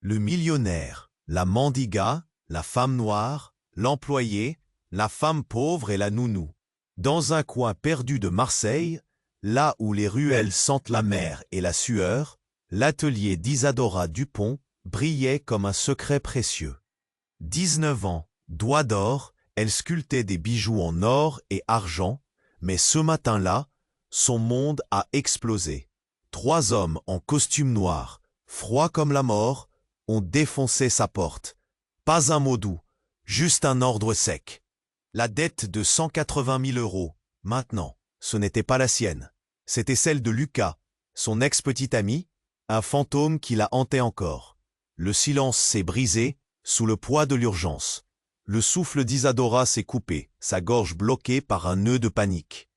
Le millionnaire, la mendiga, la femme noire, l'employé, la femme pauvre et la nounou. Dans un coin perdu de Marseille, là où les ruelles sentent la mer et la sueur, l'atelier d'Isadora Dupont brillait comme un secret précieux. 19 ans, doigts d'or, elle sculptait des bijoux en or et argent, mais ce matin-là, son monde a explosé. 3 hommes en costume noir, froids comme la mort, ont défoncé sa porte. Pas un mot doux, juste un ordre sec. La dette de 180 000 €, maintenant, ce n'était pas la sienne. C'était celle de Lucas, son ex-petit ami, un fantôme qui la hantait encore. Le silence s'est brisé sous le poids de l'urgence. Le souffle d'Isadora s'est coupé, sa gorge bloquée par un nœud de panique.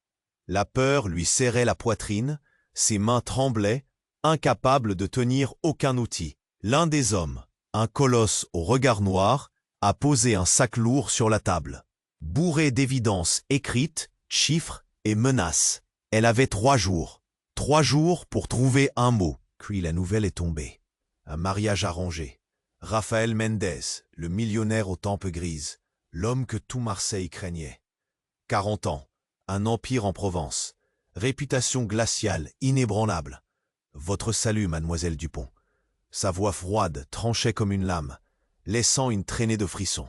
La peur lui serrait la poitrine, ses mains tremblaient, incapables de tenir aucun outil. L'un des hommes, un colosse au regard noir, a posé un sac lourd sur la table. Bourré d'évidences écrites, chiffres et menaces. Elle avait 3 jours. 3 jours pour trouver un mot. Puis la nouvelle est tombée. Un mariage arrangé. Rafael Mendez, le millionnaire aux tempes grises, l'homme que tout Marseille craignait. 40 ans, un empire en Provence, réputation glaciale, inébranlable. Votre salut, mademoiselle Dupont. Sa voix froide tranchait comme une lame, laissant une traînée de frissons.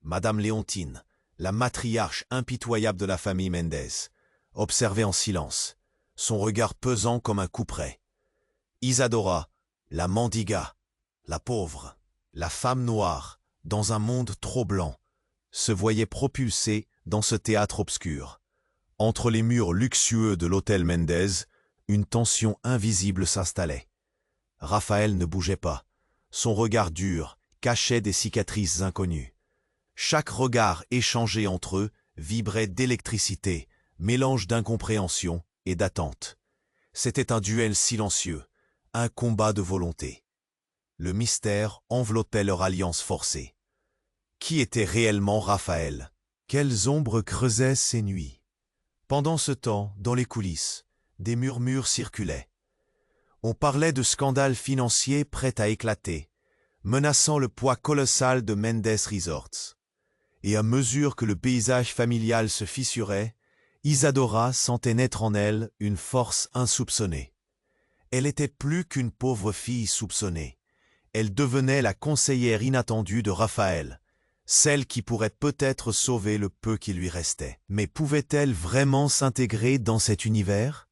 Madame Léontine, la matriarche impitoyable de la famille Mendez, observait en silence, son regard pesant comme un couperet. Isadora, la mendiga, la pauvre, la femme noire, dans un monde trop blanc, se voyait propulsée dans ce théâtre obscur. Entre les murs luxueux de l'hôtel Mendez, une tension invisible s'installait. Raphaël ne bougeait pas. Son regard dur cachait des cicatrices inconnues. Chaque regard échangé entre eux vibrait d'électricité, mélange d'incompréhension et d'attente. C'était un duel silencieux, un combat de volonté. Le mystère enveloppait leur alliance forcée. Qui était réellement Raphaël? Quelles ombres creusaient ses nuits? Pendant ce temps, dans les coulisses, des murmures circulaient. On parlait de scandales financiers prêts à éclater, menaçant le poids colossal de Mendes Resorts. Et à mesure que le paysage familial se fissurait, Isadora sentait naître en elle une force insoupçonnée. Elle était plus qu'une pauvre fille soupçonnée. Elle devenait la conseillère inattendue de Raphaël, celle qui pourrait peut-être sauver le peu qui lui restait. Mais pouvait-elle vraiment s'intégrer dans cet univers?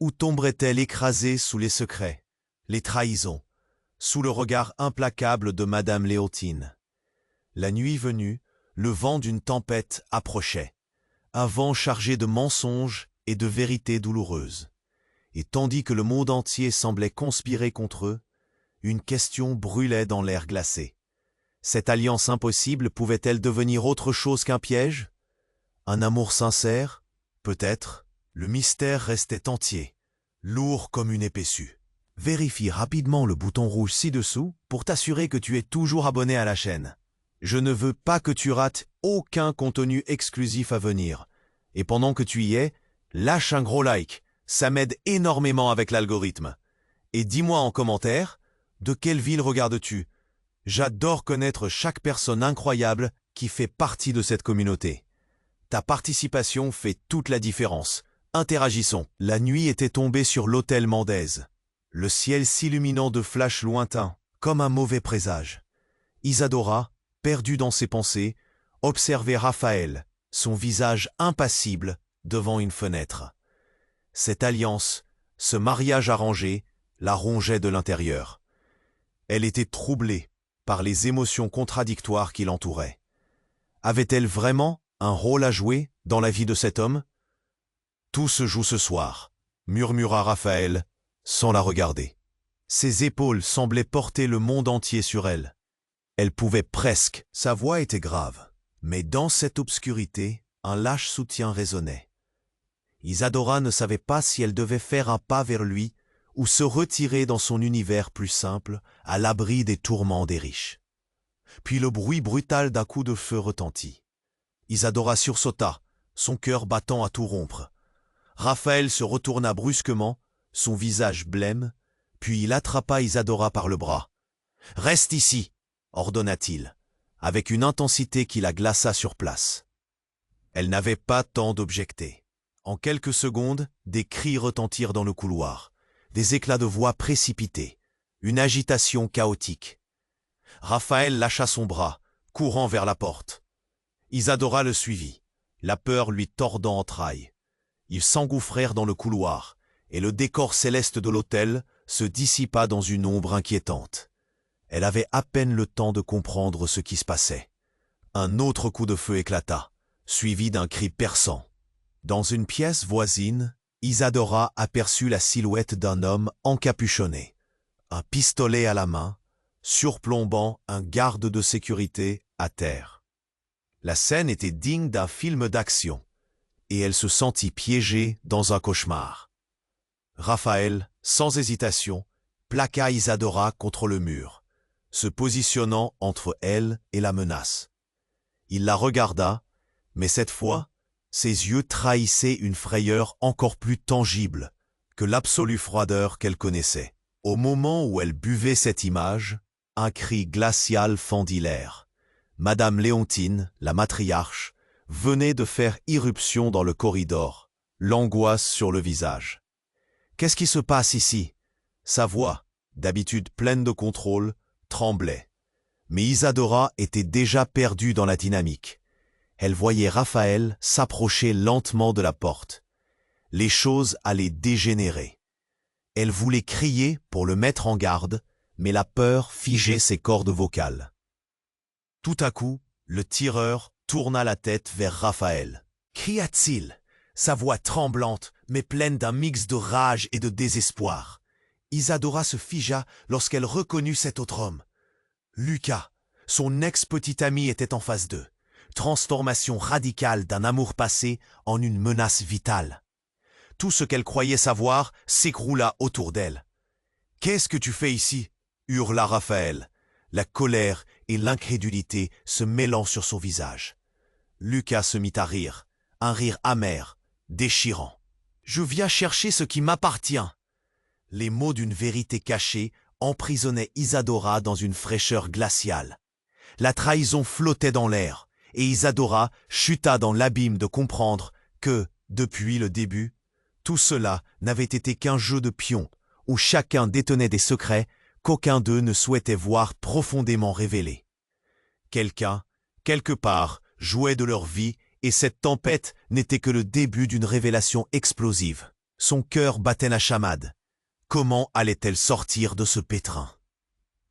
Ou tomberait-elle écrasée sous les secrets, les trahisons, sous le regard implacable de Madame Léontine? La nuit venue, le vent d'une tempête approchait, un vent chargé de mensonges et de vérités douloureuses. Et tandis que le monde entier semblait conspirer contre eux, une question brûlait dans l'air glacé. Cette alliance impossible pouvait-elle devenir autre chose qu'un piège? Un amour sincère? Peut-être. Le mystère restait entier, lourd comme une épaissue. Vérifie rapidement le bouton rouge ci-dessous pour t'assurer que tu es toujours abonné à la chaîne. Je ne veux pas que tu rates aucun contenu exclusif à venir. Et pendant que tu y es, lâche un gros like, ça m'aide énormément avec l'algorithme. Et dis-moi en commentaire, de quelle ville regardes-tu? J'adore connaître chaque personne incroyable qui fait partie de cette communauté. Ta participation fait toute la différence. Interagissons. La nuit était tombée sur l'hôtel Mendez, le ciel s'illuminant de flashs lointains, comme un mauvais présage. Isadora, perdue dans ses pensées, observait Raphaël, son visage impassible, devant une fenêtre. Cette alliance, ce mariage arrangé, la rongeait de l'intérieur. Elle était troublée par les émotions contradictoires qui l'entouraient. Avait-elle vraiment un rôle à jouer dans la vie de cet homme? Tout se joue ce soir, murmura Raphaël, sans la regarder. Ses épaules semblaient porter le monde entier sur elle. Elle pouvait presque. Sa voix était grave, mais dans cette obscurité, un lâche soutien résonnait. Isadora ne savait pas si elle devait faire un pas vers lui ou se retirer dans son univers plus simple, à l'abri des tourments des riches. Puis le bruit brutal d'un coup de feu retentit. Isadora sursauta, son cœur battant à tout rompre. Raphaël se retourna brusquement, son visage blême, puis il attrapa Isadora par le bras. « Reste ici !» ordonna-t-il, avec une intensité qui la glaça sur place. Elle n'avait pas temps d'objecter. En quelques secondes, des cris retentirent dans le couloir, des éclats de voix précipités, une agitation chaotique. Raphaël lâcha son bras, courant vers la porte. Isadora le suivit, la peur lui tordant entrailles. Ils s'engouffrèrent dans le couloir, et le décor céleste de l'hôtel se dissipa dans une ombre inquiétante. Elle avait à peine le temps de comprendre ce qui se passait. Un autre coup de feu éclata, suivi d'un cri perçant. Dans une pièce voisine, Isadora aperçut la silhouette d'un homme encapuchonné, un pistolet à la main, surplombant un garde de sécurité à terre. La scène était digne d'un film d'action, et elle se sentit piégée dans un cauchemar. Raphaël, sans hésitation, plaqua Isadora contre le mur, se positionnant entre elle et la menace. Il la regarda, mais cette fois, ses yeux trahissaient une frayeur encore plus tangible que l'absolue froideur qu'elle connaissait. Au moment où elle buvait cette image, un cri glacial fendit l'air. Madame Léontine, la matriarche, venait de faire irruption dans le corridor, l'angoisse sur le visage. « Qu'est-ce qui se passe ici ?» Sa voix, d'habitude pleine de contrôle, tremblait. Mais Isadora était déjà perdue dans la dynamique. Elle voyait Raphaël s'approcher lentement de la porte. Les choses allaient dégénérer. Elle voulait crier pour le mettre en garde, mais la peur figeait ses cordes vocales. Tout à coup, le tireur tourna la tête vers Raphaël. Cria-t-il, sa voix tremblante, mais pleine d'un mix de rage et de désespoir. Isadora se figea lorsqu'elle reconnut cet autre homme. Lucas, son ex-petit ami, était en face d'eux. Transformation radicale d'un amour passé en une menace vitale. Tout ce qu'elle croyait savoir s'écroula autour d'elle. « Qu'est-ce que tu fais ici ?» hurla Raphaël, la colère et l'incrédulité se mêlant sur son visage. Lucas se mit à rire, un rire amer, déchirant. « Je viens chercher ce qui m'appartient !» Les mots d'une vérité cachée emprisonnaient Isadora dans une fraîcheur glaciale. La trahison flottait dans l'air, et Isadora chuta dans l'abîme de comprendre que, depuis le début, tout cela n'avait été qu'un jeu de pions, où chacun détenait des secrets qu'aucun d'eux ne souhaitait voir profondément révélés. Quelqu'un, quelque part, jouait de leur vie, et cette tempête n'était que le début d'une révélation explosive. Son cœur battait la chamade. Comment allait-elle sortir de ce pétrin?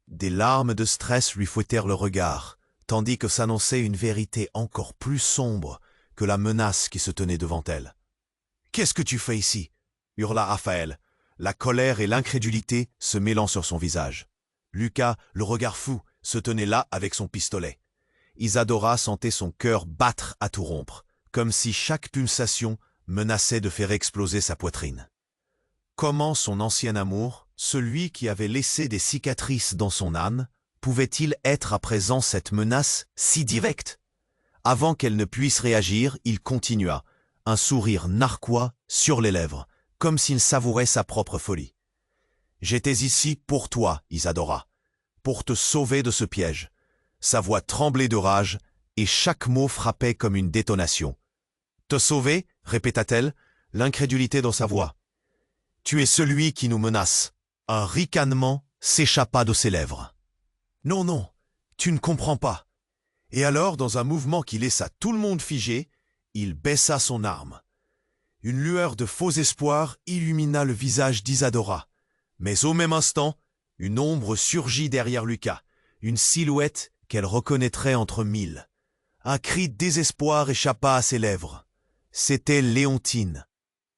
Des larmes de stress lui fouettèrent le regard, tandis que s'annonçait une vérité encore plus sombre que la menace qui se tenait devant elle. « Qu'est-ce que tu fais ici ?» hurla Raphaël, la colère et l'incrédulité se mêlant sur son visage. Lucas, le regard fou, se tenait là avec son pistolet. Isadora sentait son cœur battre à tout rompre, comme si chaque pulsation menaçait de faire exploser sa poitrine. Comment son ancien amour, celui qui avait laissé des cicatrices dans son âme, pouvait-il être à présent cette menace si directe? Avant qu'elle ne puisse réagir, il continua, un sourire narquois sur les lèvres, comme s'il savourait sa propre folie. « J'étais ici pour toi, Isadora, pour te sauver de ce piège. » Sa voix tremblait de rage, et chaque mot frappait comme une détonation. « Te sauver ?» répéta-t-elle, l'incrédulité dans sa voix. « Tu es celui qui nous menace. » Un ricanement s'échappa de ses lèvres. « Non, non, tu ne comprends pas. » Et alors, dans un mouvement qui laissa tout le monde figé, il baissa son arme. Une lueur de faux espoir illumina le visage d'Isadora. Mais au même instant, une ombre surgit derrière Lucas, une silhouette qu'elle reconnaîtrait entre mille. Un cri de désespoir échappa à ses lèvres. C'était Léontine.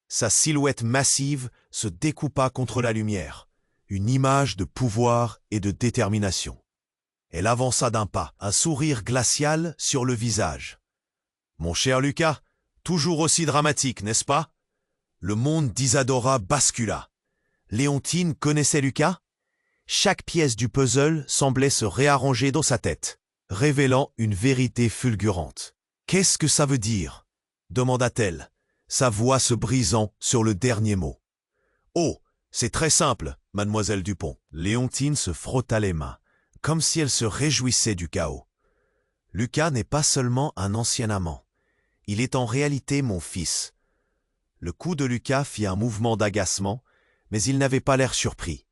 Sa silhouette massive se découpa contre la lumière, une image de pouvoir et de détermination. Elle avança d'un pas, un sourire glacial sur le visage. « Mon cher Lucas, toujours aussi dramatique, n'est-ce pas ?» Le monde d'Isadora bascula. Léontine connaissait Lucas? Chaque pièce du puzzle semblait se réarranger dans sa tête, révélant une vérité fulgurante. « Qu'est-ce que ça veut dire ?» demanda-t-elle, sa voix se brisant sur le dernier mot. « Oh, c'est très simple, mademoiselle Dupont. » Léontine se frotta les mains, comme si elle se réjouissait du chaos. Lucas n'est pas seulement un ancien amant. Il est en réalité mon fils. Le cou de Lucas fit un mouvement d'agacement, mais il n'avait pas l'air surpris.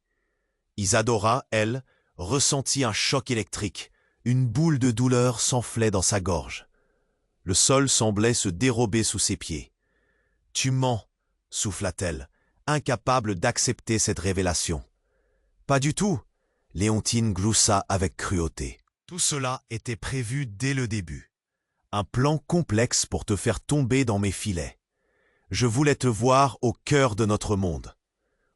Isadora, elle, ressentit un choc électrique. Une boule de douleur s'enflait dans sa gorge. Le sol semblait se dérober sous ses pieds. « Tu mens » souffla-t-elle, incapable d'accepter cette révélation. « Pas du tout » Léontine gloussa avec cruauté. « Tout cela était prévu dès le début. Un plan complexe pour te faire tomber dans mes filets. Je voulais te voir au cœur de notre monde.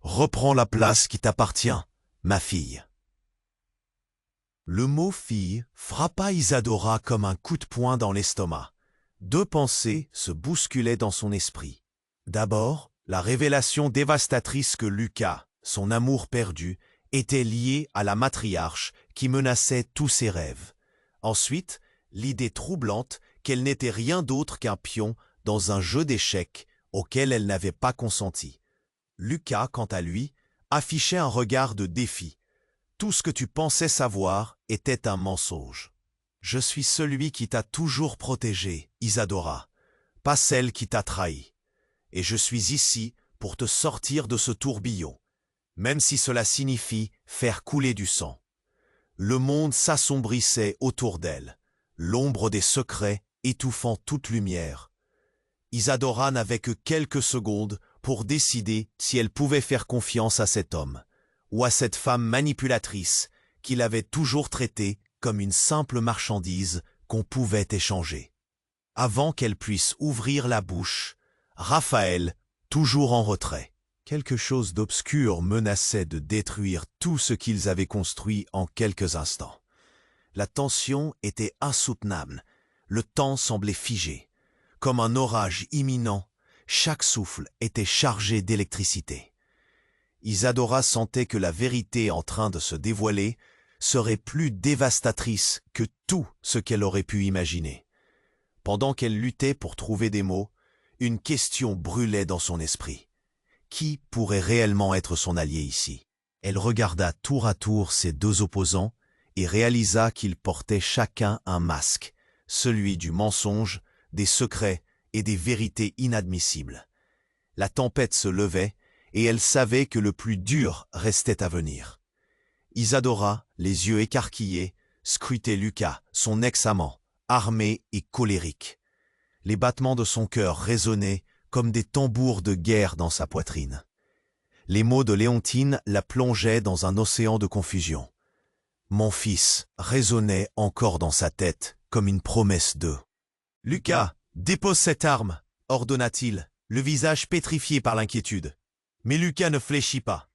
Reprends la place qui t'appartient, ma fille. » Le mot « fille » frappa Isadora comme un coup de poing dans l'estomac. Deux pensées se bousculaient dans son esprit. D'abord, la révélation dévastatrice que Lucas, son amour perdu, était lié à la matriarche qui menaçait tous ses rêves. Ensuite, l'idée troublante qu'elle n'était rien d'autre qu'un pion dans un jeu d'échecs auquel elle n'avait pas consenti. Lucas, quant à lui, affichait un regard de défi. Tout ce que tu pensais savoir était un mensonge. Je suis celui qui t'a toujours protégée, Isadora, pas celle qui t'a trahi. Et je suis ici pour te sortir de ce tourbillon, même si cela signifie faire couler du sang. Le monde s'assombrissait autour d'elle, l'ombre des secrets étouffant toute lumière. Isadora n'avait que quelques secondes pour décider si elle pouvait faire confiance à cet homme, ou à cette femme manipulatrice qui l'avait toujours traitée comme une simple marchandise qu'on pouvait échanger. Avant qu'elle puisse ouvrir la bouche, Raphaël, toujours en retrait. Quelque chose d'obscur menaçait de détruire tout ce qu'ils avaient construit en quelques instants. La tension était insoutenable, le temps semblait figé. Comme un orage imminent, chaque souffle était chargé d'électricité. Isadora sentait que la vérité en train de se dévoiler serait plus dévastatrice que tout ce qu'elle aurait pu imaginer. Pendant qu'elle luttait pour trouver des mots, une question brûlait dans son esprit. Qui pourrait réellement être son allié ici? Elle regarda tour à tour ses deux opposants et réalisa qu'ils portaient chacun un masque, celui du mensonge, des secrets et des vérités inadmissibles. La tempête se levait et elle savait que le plus dur restait à venir. Isadora, les yeux écarquillés, scrutait Lucas, son ex-amant, armé et colérique. Les battements de son cœur résonnaient comme des tambours de guerre dans sa poitrine. Les mots de Léontine la plongeaient dans un océan de confusion. « Mon fils » résonnait encore dans sa tête comme une promesse d'eux. « Lucas, dépose cette arme » ordonna-t-il, le visage pétrifié par l'inquiétude. Mais Lucas ne fléchit pas.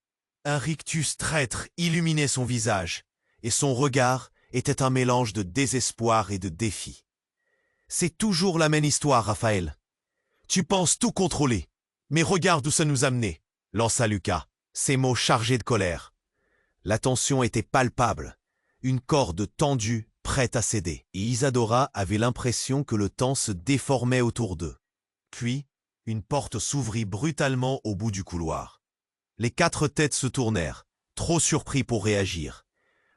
Un rictus traître illuminait son visage, et son regard était un mélange de désespoir et de défi. « C'est toujours la même histoire, Raphaël. Tu penses tout contrôler, mais regarde où ça nous a menés, » lança Lucas, ses mots chargés de colère. La tension était palpable, une corde tendue, prête à céder, et Isadora avait l'impression que le temps se déformait autour d'eux. Puis, une porte s'ouvrit brutalement au bout du couloir. Les quatre têtes se tournèrent, trop surpris pour réagir.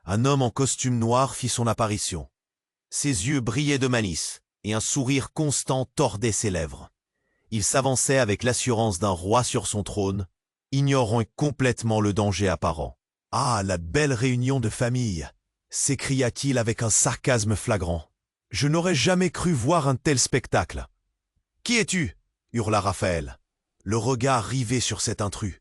Un homme en costume noir fit son apparition. Ses yeux brillaient de malice, et un sourire constant tordait ses lèvres. Il s'avançait avec l'assurance d'un roi sur son trône, ignorant complètement le danger apparent. « Ah, la belle réunion de famille !» s'écria-t-il avec un sarcasme flagrant. « Je n'aurais jamais cru voir un tel spectacle. »« Qui es-tu » hurla Raphaël, le regard rivé sur cet intrus.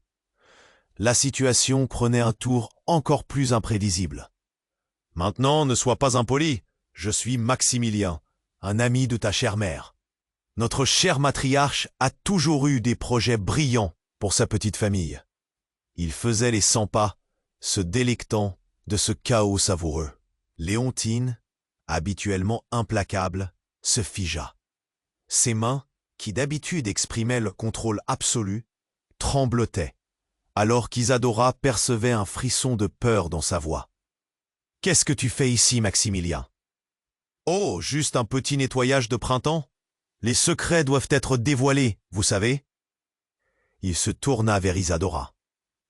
La situation prenait un tour encore plus imprévisible. « Maintenant, ne sois pas impoli, je suis Maximilien, un ami de ta chère mère. Notre chère matriarche a toujours eu des projets brillants pour sa petite famille. » Il faisait les 100 pas, se délectant de ce chaos savoureux. Léontine, habituellement implacable, se figea. Ses mains, qui d'habitude exprimaient le contrôle absolu, tremblotaient, alors qu'Isadora percevait un frisson de peur dans sa voix. « Qu'est-ce que tu fais ici, Maximilien ? » ?»« Oh, juste un petit nettoyage de printemps. Les secrets doivent être dévoilés, vous savez. » Il se tourna vers Isadora.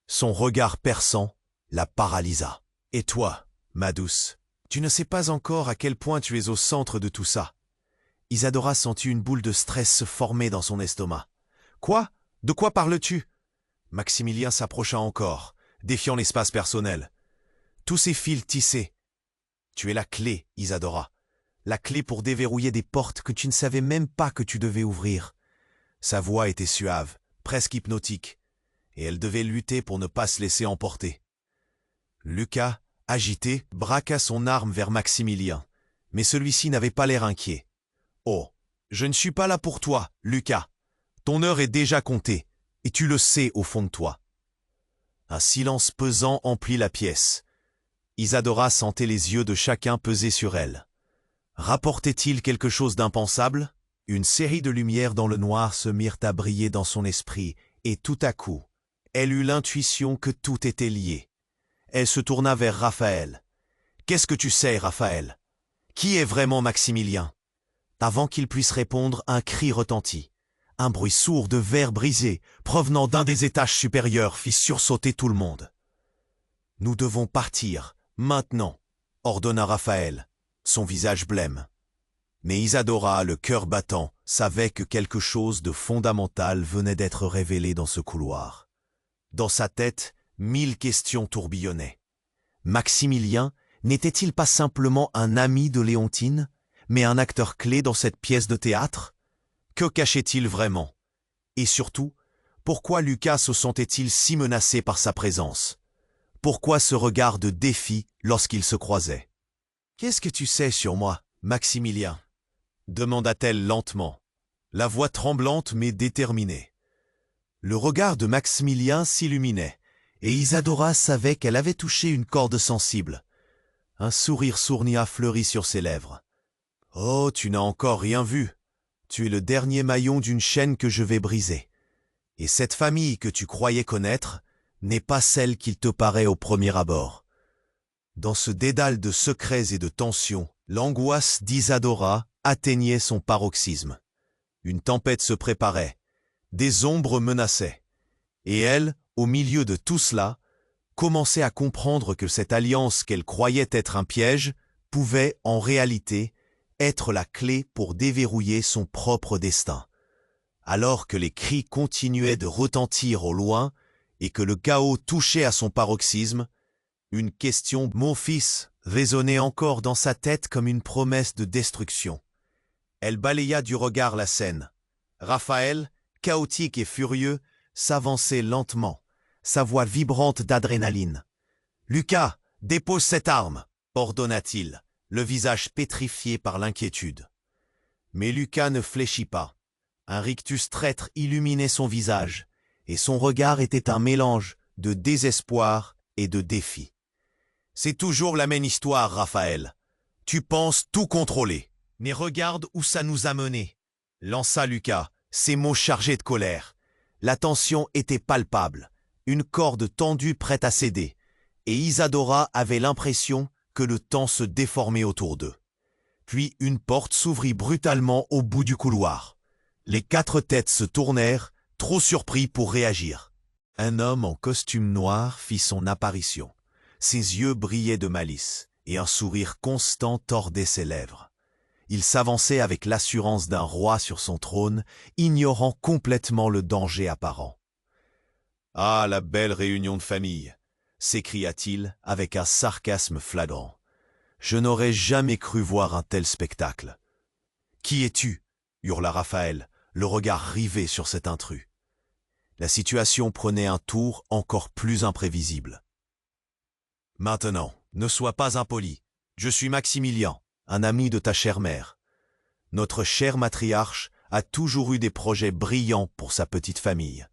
Son regard perçant la paralysa. « Et toi, Ma douce, tu ne sais pas encore à quel point tu es au centre de tout ça. Isadora sentit une boule de stress se former dans son estomac. Quoi? De quoi parles-tu? Maximilien s'approcha encore, défiant l'espace personnel. Tous ces fils tissés. Tu es la clé, Isadora. La clé pour déverrouiller des portes que tu ne savais même pas que tu devais ouvrir. Sa voix était suave, presque hypnotique, et elle devait lutter pour ne pas se laisser emporter. Lucas, agité, braqua son arme vers Maximilien, mais celui-ci n'avait pas l'air inquiet. « Oh, je ne suis pas là pour toi, Lucas. Ton heure est déjà comptée, et tu le sais au fond de toi. » Un silence pesant emplit la pièce. Isadora sentait les yeux de chacun peser sur elle. Rapportait-il quelque chose d'impensable? Une série de lumières dans le noir se mirent à briller dans son esprit, et tout à coup, elle eut l'intuition que tout était lié. Elle se tourna vers Raphaël. « Qu'est-ce que tu sais, Raphaël? Qui est vraiment Maximilien ?» Avant qu'il puisse répondre, un cri retentit. Un bruit sourd de verre brisé, provenant d'un des étages supérieurs, fit sursauter tout le monde. « Nous devons partir, maintenant, » ordonna Raphaël, son visage blême. Mais Isadora, le cœur battant, savait que quelque chose de fondamental venait d'être révélé dans ce couloir. Dans sa tête, 1000 questions tourbillonnaient. Maximilien n'était-il pas simplement un ami de Léontine, mais un acteur clé dans cette pièce de théâtre? Que cachait-il vraiment? Et surtout, pourquoi Lucas se sentait-il si menacé par sa présence? Pourquoi ce regard de défi lorsqu'ils se croisaient? « Qu'est-ce que tu sais sur moi, Maximilien ?» demanda-t-elle lentement, la voix tremblante mais déterminée. Le regard de Maximilien s'illuminait, et Isadora savait qu'elle avait touché une corde sensible. Un sourire sournois fleurit sur ses lèvres. « Oh, tu n'as encore rien vu. Tu es le dernier maillon d'une chaîne que je vais briser. Et cette famille que tu croyais connaître n'est pas celle qu'il te paraît au premier abord. » Dans ce dédale de secrets et de tensions, l'angoisse d'Isadora atteignait son paroxysme. Une tempête se préparait, des ombres menaçaient, et elle, au milieu de tout cela, commençait à comprendre que cette alliance qu'elle croyait être un piège pouvait, en réalité, être la clé pour déverrouiller son propre destin. Alors que les cris continuaient de retentir au loin et que le chaos touchait à son paroxysme, une question « Mon fils » résonnait encore dans sa tête comme une promesse de destruction. Elle balaya du regard la scène. Raphaël, chaotique et furieux, s'avançait lentement, sa voix vibrante d'adrénaline. « Lucas, dépose cette arme !» ordonna-t-il, le visage pétrifié par l'inquiétude. Mais Lucas ne fléchit pas. Un rictus traître illuminait son visage, et son regard était un mélange de désespoir et de défi. « C'est toujours la même histoire, Raphaël. Tu penses tout contrôler. Mais regarde où ça nous a menés. » lança Lucas, ses mots chargés de colère. La tension était palpable, une corde tendue prête à céder, et Isadora avait l'impression que le temps se déformait autour d'eux. Puis une porte s'ouvrit brutalement au bout du couloir. Les 4 têtes se tournèrent, trop surpris pour réagir. Un homme en costume noir fit son apparition. Ses yeux brillaient de malice, et un sourire constant tordait ses lèvres. Il s'avançait avec l'assurance d'un roi sur son trône, ignorant complètement le danger apparent. « Ah, la belle réunion de famille !» s'écria-t-il avec un sarcasme flagrant. « Je n'aurais jamais cru voir un tel spectacle. »« Qui es-tu » hurla Raphaël, le regard rivé sur cet intrus. La situation prenait un tour encore plus imprévisible. « Maintenant, ne sois pas impoli. Je suis Maximilien, un ami de ta chère mère. Notre chère matriarche a toujours eu des projets brillants pour sa petite famille. »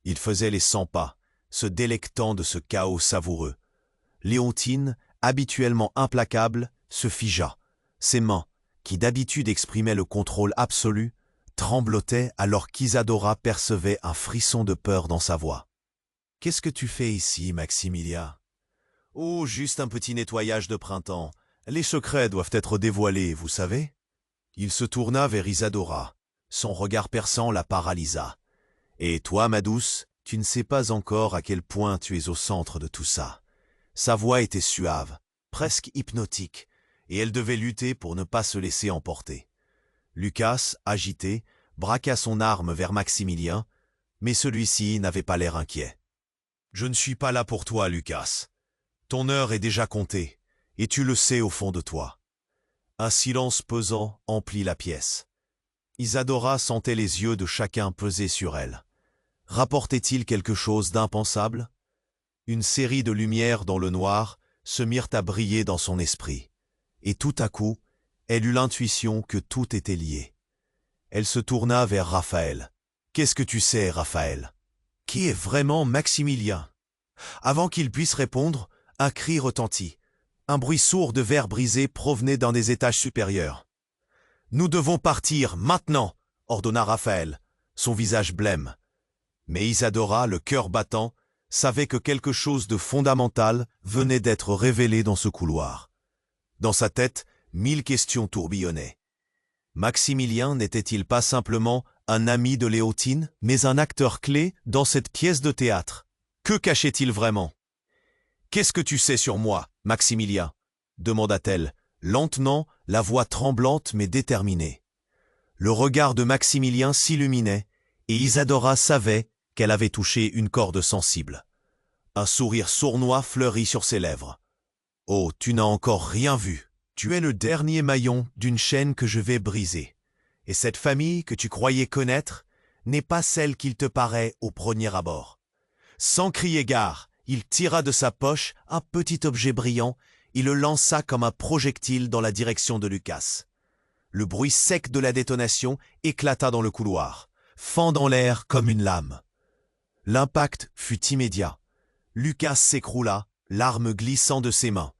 Il faisait les 100 pas, se délectant de ce chaos savoureux. Léontine, habituellement implacable, se figea. Ses mains, qui d'habitude exprimaient le contrôle absolu, tremblotaient alors qu'Isadora percevait un frisson de peur dans sa voix. « Qu'est-ce que tu fais ici, Maximilien ?»« Oh, juste un petit nettoyage de printemps. Les secrets doivent être dévoilés, vous savez ?» Il se tourna vers Isadora. Son regard perçant la paralysa. « Et toi, ma douce, tu ne sais pas encore à quel point tu es au centre de tout ça. » Sa voix était suave, presque hypnotique, et elle devait lutter pour ne pas se laisser emporter. Lucas, agité, braqua son arme vers Maximilien, mais celui-ci n'avait pas l'air inquiet. « Je ne suis pas là pour toi, Lucas. Ton heure est déjà comptée, et tu le sais au fond de toi. » Un silence pesant emplit la pièce. Isadora sentait les yeux de chacun peser sur elle. Rapportait-il quelque chose d'impensable? Une série de lumières dans le noir se mirent à briller dans son esprit. Et tout à coup, elle eut l'intuition que tout était lié. Elle se tourna vers Raphaël. « Qu'est-ce que tu sais, Raphaël? Qui est vraiment Maximilien ?» Avant qu'il puisse répondre, un cri retentit. Un bruit sourd de verre brisé provenait d'un des étages supérieurs. « Nous devons partir, maintenant !» ordonna Raphaël, son visage blême. Mais Isadora, le cœur battant, savait que quelque chose de fondamental venait d'être révélé dans ce couloir. Dans sa tête, 1000 questions tourbillonnaient. Maximilien n'était-il pas simplement un ami de Léontine, mais un acteur clé dans cette pièce de théâtre? Que cachait-il vraiment? « Qu'est-ce que tu sais sur moi, Maximilien ?» demanda-t-elle, lentement, la voix tremblante mais déterminée. Le regard de Maximilien s'illuminait, et Isadora savait qu'elle avait touché une corde sensible. Un sourire sournois fleurit sur ses lèvres. « Oh, tu n'as encore rien vu. Tu es le dernier maillon d'une chaîne que je vais briser. Et cette famille que tu croyais connaître n'est pas celle qu'il te paraît au premier abord. » Sans crier gare, il tira de sa poche un petit objet brillant et le lança comme un projectile dans la direction de Lucas. Le bruit sec de la détonation éclata dans le couloir, fendant l'air comme une lame. L'impact fut immédiat. Lucas s'écroula, l'arme glissant de ses mains,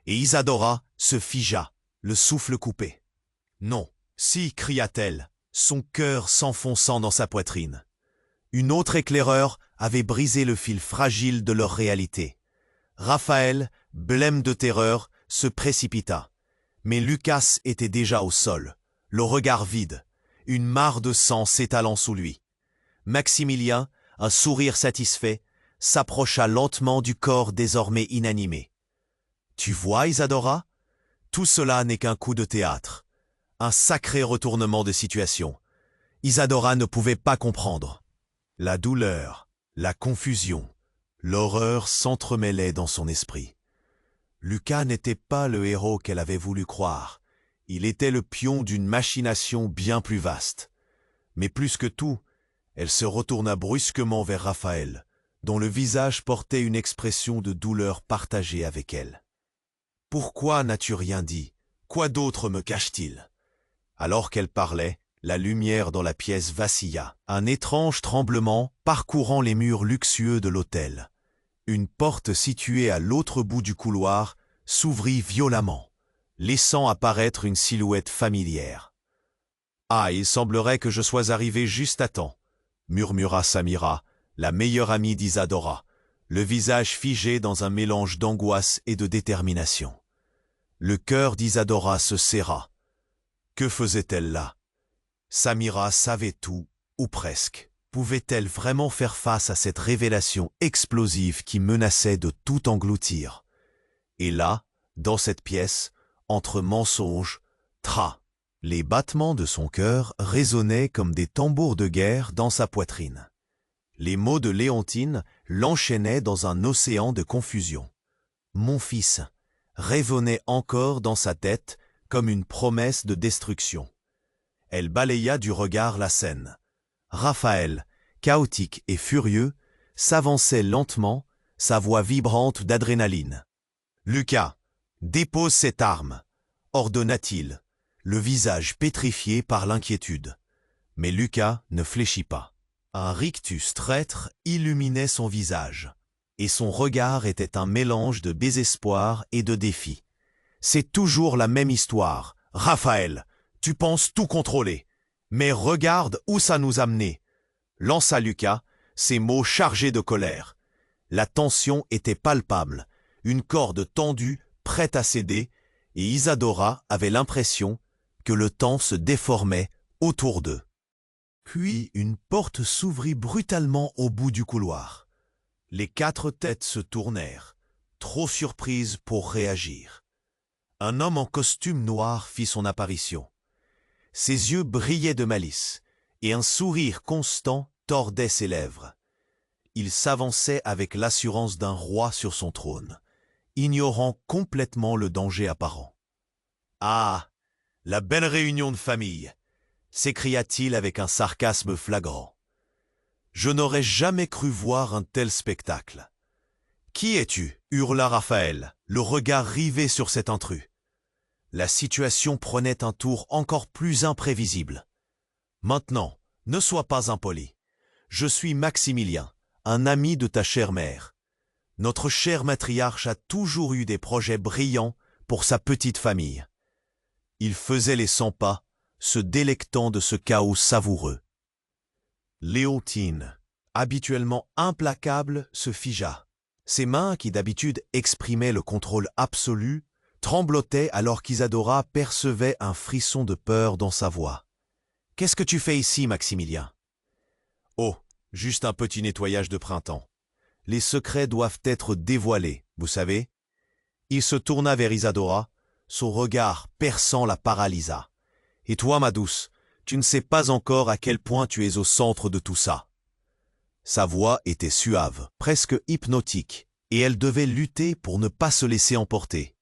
et Isadora se figea, le souffle coupé. « Non, si !» cria-t-elle, son cœur s'enfonçant dans sa poitrine. Une autre éclaireur avait brisé le fil fragile de leur réalité. Raphaël, blême de terreur, se précipita. Mais Lucas était déjà au sol, le regard vide, une mare de sang s'étalant sous lui. Maximilien, un sourire satisfait, s'approcha lentement du corps désormais inanimé. « Tu vois, Isadora? Tout cela n'est qu'un coup de théâtre. Un sacré retournement de situation. » Isadora ne pouvait pas comprendre. La douleur, la confusion, l'horreur s'entremêlaient dans son esprit. Lucas n'était pas le héros qu'elle avait voulu croire. Il était le pion d'une machination bien plus vaste. Mais plus que tout, elle se retourna brusquement vers Raphaël, dont le visage portait une expression de douleur partagée avec elle. « Pourquoi n'as-tu rien dit? Quoi d'autre me cache-t-il » Alors qu'elle parlait, la lumière dans la pièce vacilla, un étrange tremblement parcourant les murs luxueux de l'hôtel. Une porte située à l'autre bout du couloir s'ouvrit violemment, laissant apparaître une silhouette familière. « Ah, il semblerait que je sois arrivé juste à temps », murmura Samira, la meilleure amie d'Isadora, le visage figé dans un mélange d'angoisse et de détermination. Le cœur d'Isadora se serra. Que faisait-elle là? Samira savait tout, ou presque. Pouvait-elle vraiment faire face à cette révélation explosive qui menaçait de tout engloutir? Et là, dans cette pièce, entre mensonges, les battements de son cœur résonnaient comme des tambours de guerre dans sa poitrine. Les mots de Léontine l'enchaînaient dans un océan de confusion. « Mon fils » résonnait encore dans sa tête comme une promesse de destruction. Elle balaya du regard la scène. Raphaël, chaotique et furieux, s'avançait lentement, sa voix vibrante d'adrénaline. « Lucas, dépose cette arme !» ordonna-t-il, le visage pétrifié par l'inquiétude. Mais Lucas ne fléchit pas. Un rictus traître illuminait son visage, et son regard était un mélange de désespoir et de défi. « C'est toujours la même histoire, Raphaël. Tu penses tout contrôler. Mais regarde où ça nous a menés. » lança Lucas, ses mots chargés de colère. La tension était palpable, une corde tendue, prête à céder, et Isadora avait l'impression que le temps se déformait autour d'eux. Puis une porte s'ouvrit brutalement au bout du couloir. Les 4 têtes se tournèrent, trop surprises pour réagir. Un homme en costume noir fit son apparition. Ses yeux brillaient de malice, et un sourire constant tordait ses lèvres. Il s'avançait avec l'assurance d'un roi sur son trône, ignorant complètement le danger apparent. « Ah, la belle réunion de famille !» s'écria-t-il avec un sarcasme flagrant. « Je n'aurais jamais cru voir un tel spectacle. »« Qui es-tu » hurla Raphaël, le regard rivé sur cet intrus. La situation prenait un tour encore plus imprévisible. « Maintenant, ne sois pas impoli. Je suis Maximilien, un ami de ta chère mère. Notre cher matriarche a toujours eu des projets brillants pour sa petite famille. » Il faisait les 100 pas, se délectant de ce chaos savoureux. Léontine, habituellement implacable, se figea. Ses mains, qui d'habitude exprimaient le contrôle absolu, tremblotaient alors qu'Isadora percevait un frisson de peur dans sa voix. « Qu'est-ce que tu fais ici, Maximilien ?»« Oh, juste un petit nettoyage de printemps. Les secrets doivent être dévoilés, vous savez. » Il se tourna vers Isadora, son regard perçant la paralysa. « Et toi, ma douce, tu ne sais pas encore à quel point tu es au centre de tout ça. » Sa voix était suave, presque hypnotique, et elle devait lutter pour ne pas se laisser emporter.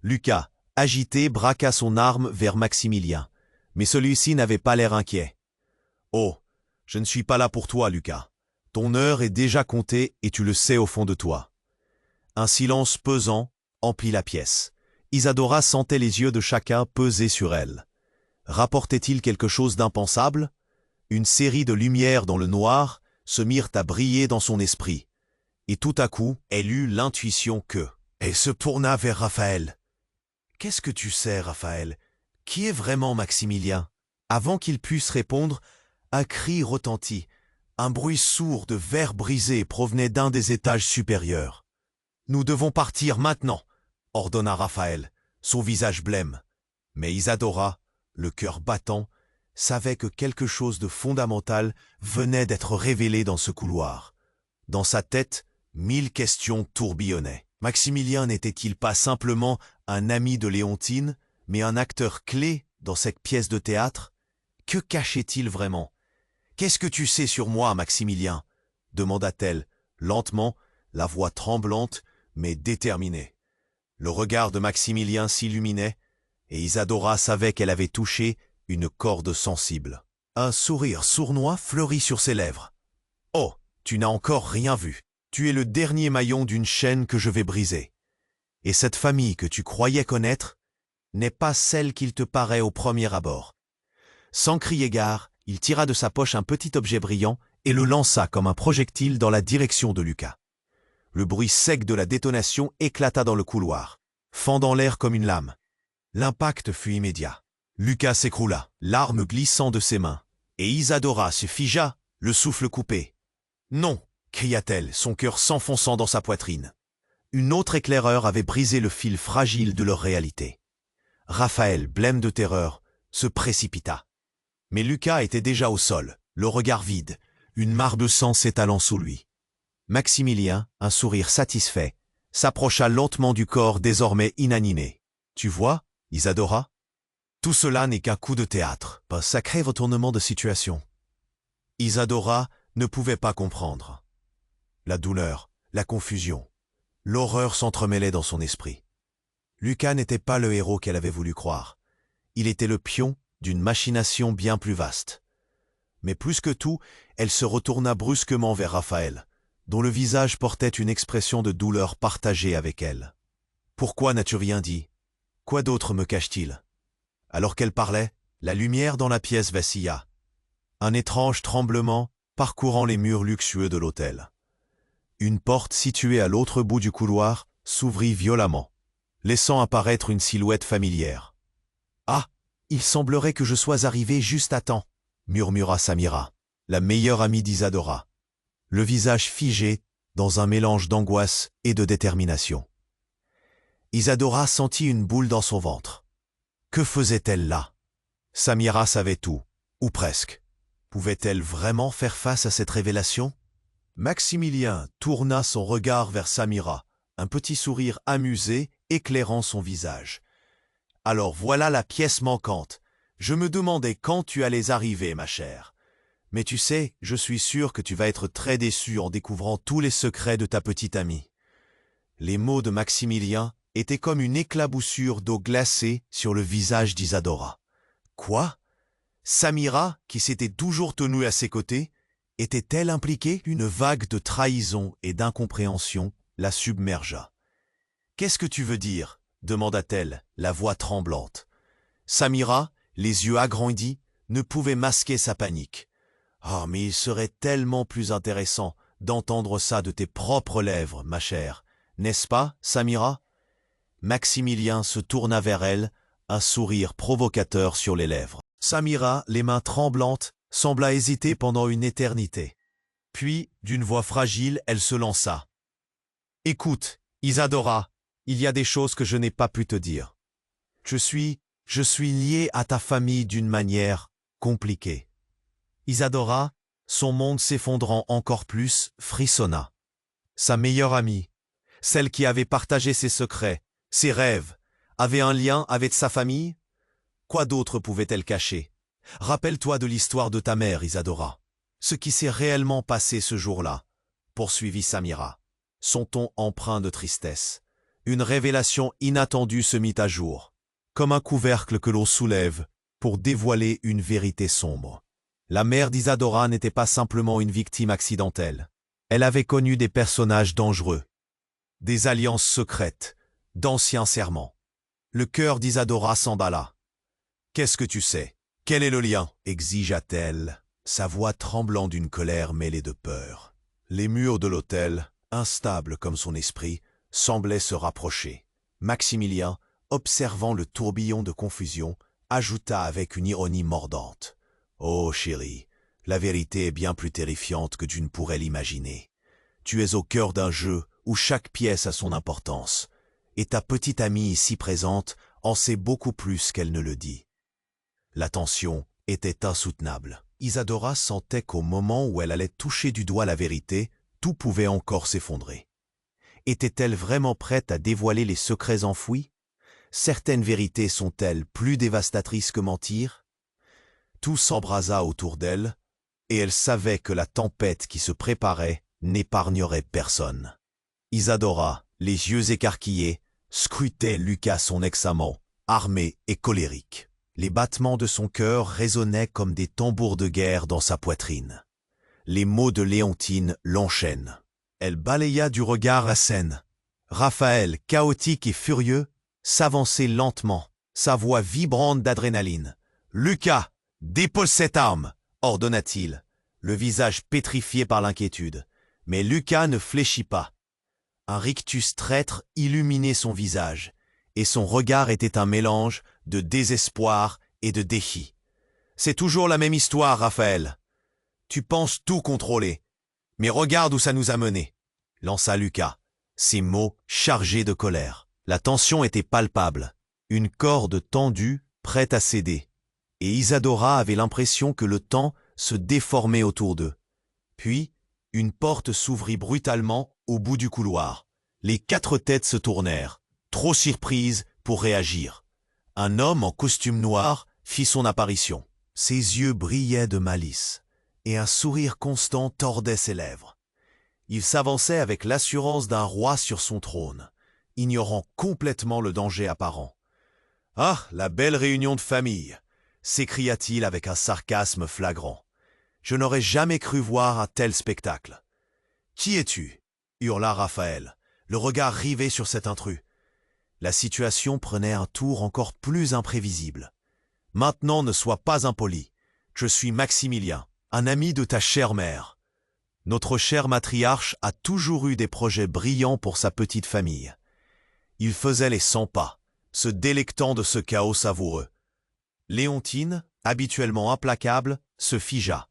Lucas, agité, braqua son arme vers Maximilien, mais celui-ci n'avait pas l'air inquiet. « Oh, je ne suis pas là pour toi, Lucas. Ton heure est déjà comptée et tu le sais au fond de toi. » Un silence pesant emplit la pièce. Isadora sentait les yeux de chacun peser sur elle. Rapportait-il quelque chose d'impensable? Une série de lumières dans le noir se mirent à briller dans son esprit. Et tout à coup, elle eut l'intuition que... Elle se tourna vers Raphaël. « Qu'est-ce que tu sais, Raphaël? Qui est vraiment Maximilien ?» Avant qu'il puisse répondre, un cri retentit. Un bruit sourd de verre brisé provenait d'un des étages supérieurs. « Nous devons partir maintenant !» ordonna Raphaël, son visage blême. Mais Isadora, le cœur battant, savait que quelque chose de fondamental venait d'être révélé dans ce couloir. Dans sa tête, 1000 questions tourbillonnaient. Maximilien n'était-il pas simplement un ami de Léontine, mais un acteur clé dans cette pièce de théâtre? Que cachait-il vraiment? « Qu'est-ce que tu sais sur moi, Maximilien ?» demanda-t-elle, lentement, la voix tremblante, mais déterminée. Le regard de Maximilien s'illuminait, et Isadora savait qu'elle avait touché une corde sensible. Un sourire sournois fleurit sur ses lèvres. « Oh, tu n'as encore rien vu. Tu es le dernier maillon d'une chaîne que je vais briser. Et cette famille que tu croyais connaître n'est pas celle qu'il te paraît au premier abord. » Sans crier gare, il tira de sa poche un petit objet brillant et le lança comme un projectile dans la direction de Lucas. Le bruit sec de la détonation éclata dans le couloir, fendant l'air comme une lame. L'impact fut immédiat. Lucas s'écroula, l'arme glissant de ses mains, et Isadora se figea, le souffle coupé. « Non !» cria-t-elle, son cœur s'enfonçant dans sa poitrine. Une autre éclaireur avait brisé le fil fragile de leur réalité. Raphaël, blême de terreur, se précipita. Mais Lucas était déjà au sol, le regard vide, une mare de sang s'étalant sous lui. Maximilien, un sourire satisfait, s'approcha lentement du corps désormais inanimé. « Tu vois, Isadora? Tout cela n'est qu'un coup de théâtre, un sacré retournement de situation. » Isadora ne pouvait pas comprendre. La douleur, la confusion, l'horreur s'entremêlaient dans son esprit. Lucas n'était pas le héros qu'elle avait voulu croire. Il était le pion d'une machination bien plus vaste. Mais plus que tout, elle se retourna brusquement vers Raphaël, dont le visage portait une expression de douleur partagée avec elle. « Pourquoi n'as-tu rien dit? Quoi d'autre me cache-t-il » Alors qu'elle parlait, la lumière dans la pièce vacilla. Un étrange tremblement parcourant les murs luxueux de l'hôtel. Une porte située à l'autre bout du couloir s'ouvrit violemment, laissant apparaître une silhouette familière. « Ah, il semblerait que je sois arrivé juste à temps » murmura Samira, la meilleure amie d'Isadora, le visage figé dans un mélange d'angoisse et de détermination. Isadora sentit une boule dans son ventre. Que faisait-elle là? Samira savait tout, ou presque. Pouvait-elle vraiment faire face à cette révélation? Maximilien tourna son regard vers Samira, un petit sourire amusé éclairant son visage. Alors voilà la pièce manquante. Je me demandais quand tu allais arriver, ma chère. Mais tu sais, je suis sûr que tu vas être très déçue en découvrant tous les secrets de ta petite amie. » Les mots de Maximilien étaient comme une éclaboussure d'eau glacée sur le visage d'Isadora. Quoi? Samira, qui s'était toujours tenue à ses côtés, était-elle impliquée? Une vague de trahison et d'incompréhension la submergea. « Qu'est-ce que tu veux dire ?» demanda-t-elle, la voix tremblante. Samira, les yeux agrandis, ne pouvait masquer sa panique. « Ah, mais il serait tellement plus intéressant d'entendre ça de tes propres lèvres, ma chère. N'est-ce pas, Samira ?» Maximilien se tourna vers elle, un sourire provocateur sur les lèvres. Samira, les mains tremblantes, sembla hésiter pendant une éternité. Puis, d'une voix fragile, elle se lança. « Écoute, Isadora, il y a des choses que je n'ai pas pu te dire. Je suis lié à ta famille d'une manière compliquée. » Isadora, son monde s'effondrant encore plus, frissonna. Sa meilleure amie, celle qui avait partagé ses secrets, ses rêves, avait un lien avec sa famille? Quoi d'autre pouvait-elle cacher? Rappelle-toi de l'histoire de ta mère, Isadora. Ce qui s'est réellement passé ce jour-là, poursuivit Samira, son ton empreint de tristesse. Une révélation inattendue se mit à jour, comme un couvercle que l'on soulève pour dévoiler une vérité sombre. La mère d'Isadora n'était pas simplement une victime accidentelle. Elle avait connu des personnages dangereux, des alliances secrètes, d'anciens serments. Le cœur d'Isadora s'emballa. « Qu'est-ce que tu sais? Quel est le lien ?» exigea-t-elle, sa voix tremblant d'une colère mêlée de peur. Les murs de l'hôtel, instables comme son esprit, semblaient se rapprocher. Maximilien, observant le tourbillon de confusion, ajouta avec une ironie mordante. « Oh chérie, la vérité est bien plus terrifiante que tu ne pourrais l'imaginer. Tu es au cœur d'un jeu où chaque pièce a son importance, et ta petite amie ici présente en sait beaucoup plus qu'elle ne le dit. » La tension était insoutenable. Isadora sentait qu'au moment où elle allait toucher du doigt la vérité, tout pouvait encore s'effondrer. Était-elle vraiment prête à dévoiler les secrets enfouis? Certaines vérités sont-elles plus dévastatrices que mentir? Tout s'embrasa autour d'elle, et elle savait que la tempête qui se préparait n'épargnerait personne. Isadora, les yeux écarquillés, scrutait Lucas son ex-amant, armé et colérique. Les battements de son cœur résonnaient comme des tambours de guerre dans sa poitrine. Les mots de Léontine l'enchaînent. Elle balaya du regard la scène. Raphaël, chaotique et furieux, s'avançait lentement, sa voix vibrante d'adrénaline. « Lucas, dépose cette arme !» ordonna-t-il, le visage pétrifié par l'inquiétude. Mais Lucas ne fléchit pas. Un rictus traître illuminait son visage, et son regard était un mélange de désespoir et de défi. « C'est toujours la même histoire, Raphaël. Tu penses tout contrôler. Mais regarde où ça nous a menés, » lança Lucas, ses mots chargés de colère. La tension était palpable, une corde tendue, prête à céder. Et Isadora avait l'impression que le temps se déformait autour d'eux. Puis, une porte s'ouvrit brutalement au bout du couloir. Les 4 têtes se tournèrent, trop surprises pour réagir. Un homme en costume noir fit son apparition. Ses yeux brillaient de malice, et un sourire constant tordait ses lèvres. Il s'avançait avec l'assurance d'un roi sur son trône, ignorant complètement le danger apparent. « Ah, la belle réunion de famille !» s'écria-t-il avec un sarcasme flagrant. « Je n'aurais jamais cru voir un tel spectacle. »« Qui es-tu » hurla Raphaël, le regard rivé sur cet intrus. La situation prenait un tour encore plus imprévisible. « Maintenant, ne sois pas impoli. Je suis Maximilien, un ami de ta chère mère. Notre cher matriarche a toujours eu des projets brillants pour sa petite famille. Il faisait les 100 pas, se délectant de ce chaos savoureux. » Léontine, habituellement implacable, se figea.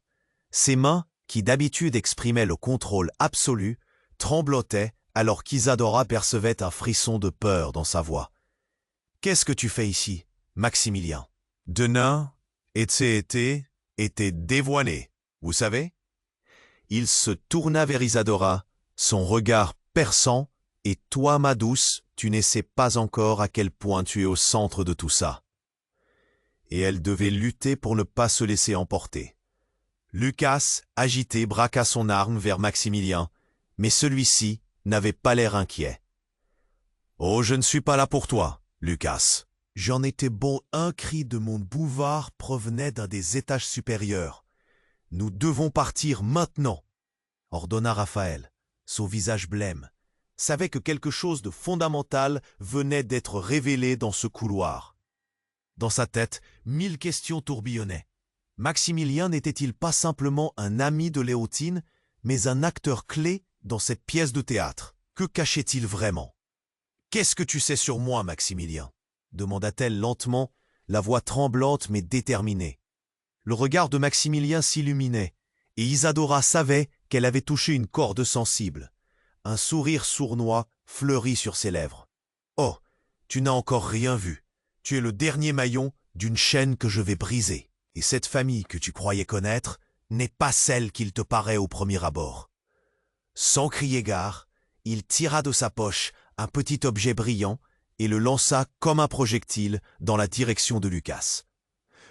Ses mains, qui d'habitude exprimaient le contrôle absolu, tremblotaient alors qu'Isadora percevait un frisson de peur dans sa voix. « Qu'est-ce que tu fais ici, Maximilien ?»« Denain, était dévoilé, vous savez ?» Il se tourna vers Isadora, son regard perçant, « Et toi, ma douce, tu ne sais pas encore à quel point tu es au centre de tout ça. » Et elle devait lutter pour ne pas se laisser emporter. Lucas, agité, braqua son arme vers Maximilien, mais celui-ci n'avait pas l'air inquiet. « Oh, je ne suis pas là pour toi, Lucas. » J'en étais bon. Un cri de mon bouvard provenait d'un des étages supérieurs. « Nous devons partir maintenant !» ordonna Raphaël. Son visage blême savait que quelque chose de fondamental venait d'être révélé dans ce couloir. Dans sa tête, 1000 questions tourbillonnaient. Maximilien n'était-il pas simplement un ami de Léontine, mais un acteur clé dans cette pièce de théâtre? Que cachait-il vraiment? « Qu'est-ce que tu sais sur moi, Maximilien ?» demanda-t-elle lentement, la voix tremblante mais déterminée. Le regard de Maximilien s'illuminait, et Isadora savait qu'elle avait touché une corde sensible. Un sourire sournois fleurit sur ses lèvres. « Oh, tu n'as encore rien vu. Tu es le dernier maillon d'une chaîne que je vais briser. Et cette famille que tu croyais connaître n'est pas celle qu'il te paraît au premier abord. » Sans crier gare, il tira de sa poche un petit objet brillant et le lança comme un projectile dans la direction de Lucas.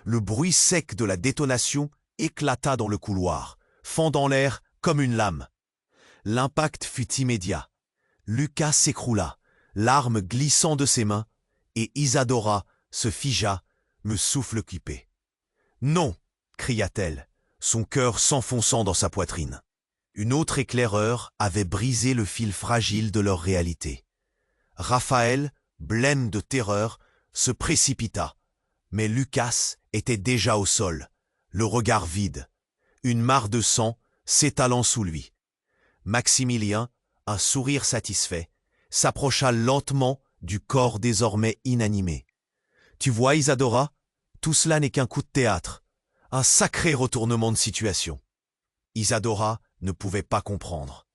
Le bruit sec de la détonation éclata dans le couloir, fendant l'air comme une lame. L'impact fut immédiat. Lucas s'écroula, l'arme glissant de ses mains, et Isadora se figea, le souffle occupé. « Non !» cria-t-elle, son cœur s'enfonçant dans sa poitrine. Une autre éclaireur avait brisé le fil fragile de leur réalité. Raphaël, blême de terreur, se précipita, mais Lucas était déjà au sol, le regard vide, une mare de sang s'étalant sous lui. Maximilien, un sourire satisfait, s'approcha lentement du corps désormais inanimé. « Tu vois, Isadora, tout cela n'est qu'un coup de théâtre, un sacré retournement de situation. » Isadora ne pouvait pas comprendre.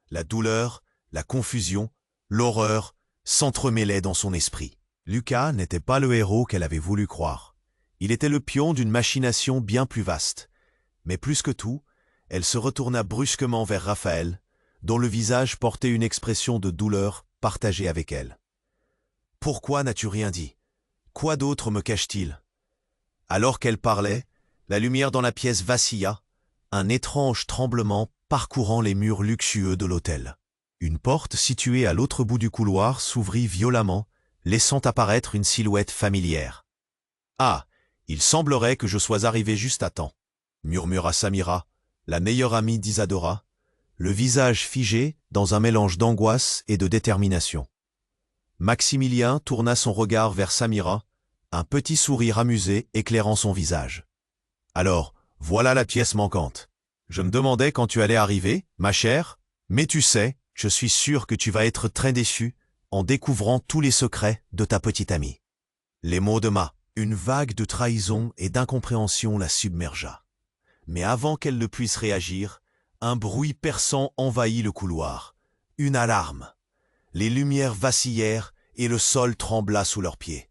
La douleur, la confusion, l'horreur s'entremêlaient dans son esprit. Lucas n'était pas le héros qu'elle avait voulu croire. Il était le pion d'une machination bien plus vaste. Mais plus que tout, elle se retourna brusquement vers Raphaël, dont le visage portait une expression de douleur partagée avec elle. « Pourquoi n'as-tu rien dit? Quoi d'autre me cache-t-il » Alors qu'elle parlait, la lumière dans la pièce vacilla, un étrange tremblement parcourant les murs luxueux de l'hôtel. Une porte située à l'autre bout du couloir s'ouvrit violemment, laissant apparaître une silhouette familière. « Ah, il semblerait que je sois arrivé juste à temps » murmura Samira, la meilleure amie d'Isadora, le visage figé dans un mélange d'angoisse et de détermination. Maximilien tourna son regard vers Samira, un petit sourire amusé éclairant son visage. « Alors, voilà la pièce manquante. Je me demandais quand tu allais arriver, ma chère, mais tu sais, je suis sûr que tu vas être très déçue en découvrant tous les secrets de ta petite amie. » Les mots de une vague de trahison et d'incompréhension la submergea. Mais avant qu'elle ne puisse réagir, un bruit perçant envahit le couloir. Une alarme. Les lumières vacillèrent et le sol trembla sous leurs pieds.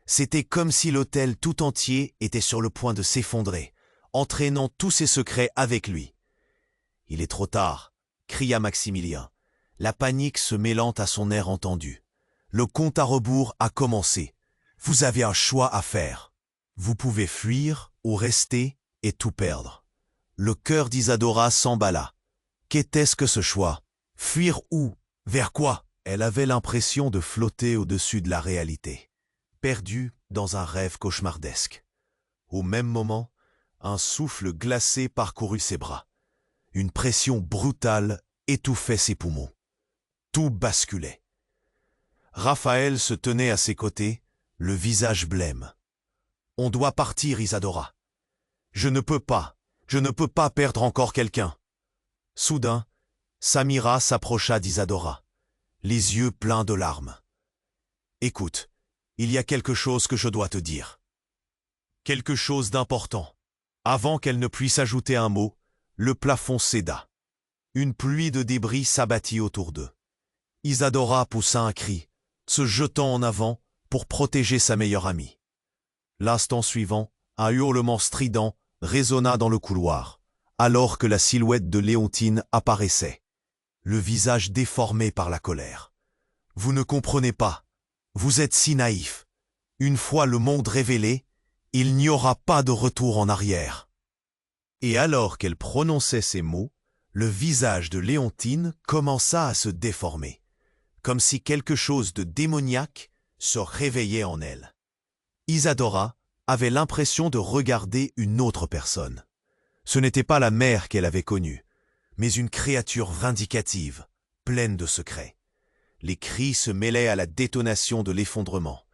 C'était comme si l'hôtel tout entier était sur le point de s'effondrer, entraînant tous ses secrets avec lui. « Il est trop tard !» cria Maximilien, la panique se mêlant à son air entendu. « Le compte à rebours a commencé. Vous avez un choix à faire. Vous pouvez fuir ou rester et tout perdre. » Le cœur d'Isadora s'emballa. Qu'était-ce que ce choix? Fuir où? Vers quoi? Elle avait l'impression de flotter au-dessus de la réalité, perdue dans un rêve cauchemardesque. Au même moment, un souffle glacé parcourut ses bras. Une pression brutale étouffait ses poumons. Tout basculait. Raphaël se tenait à ses côtés, le visage blême. « On doit partir, Isadora. Je ne peux pas perdre encore quelqu'un. » Soudain, Samira s'approcha d'Isadora, les yeux pleins de larmes. « Écoute, il y a quelque chose que je dois te dire. Quelque chose d'important. » Avant qu'elle ne puisse ajouter un mot, le plafond céda. Une pluie de débris s'abattit autour d'eux. Isadora poussa un cri, se jetant en avant pour protéger sa meilleure amie. L'instant suivant, un hurlement strident résonna dans le couloir, alors que la silhouette de Léontine apparaissait, le visage déformé par la colère. Vous ne comprenez pas. Vous êtes si naïf. Une fois le monde révélé, il n'y aura pas de retour en arrière. » Et alors qu'elle prononçait ces mots, le visage de Léontine commença à se déformer, comme si quelque chose de démoniaque se réveillait en elle. Isadora avait l'impression de regarder une autre personne. Ce n'était pas la mère qu'elle avait connue, mais une créature vindicative, pleine de secrets. Les cris se mêlaient à la détonation de l'effondrement.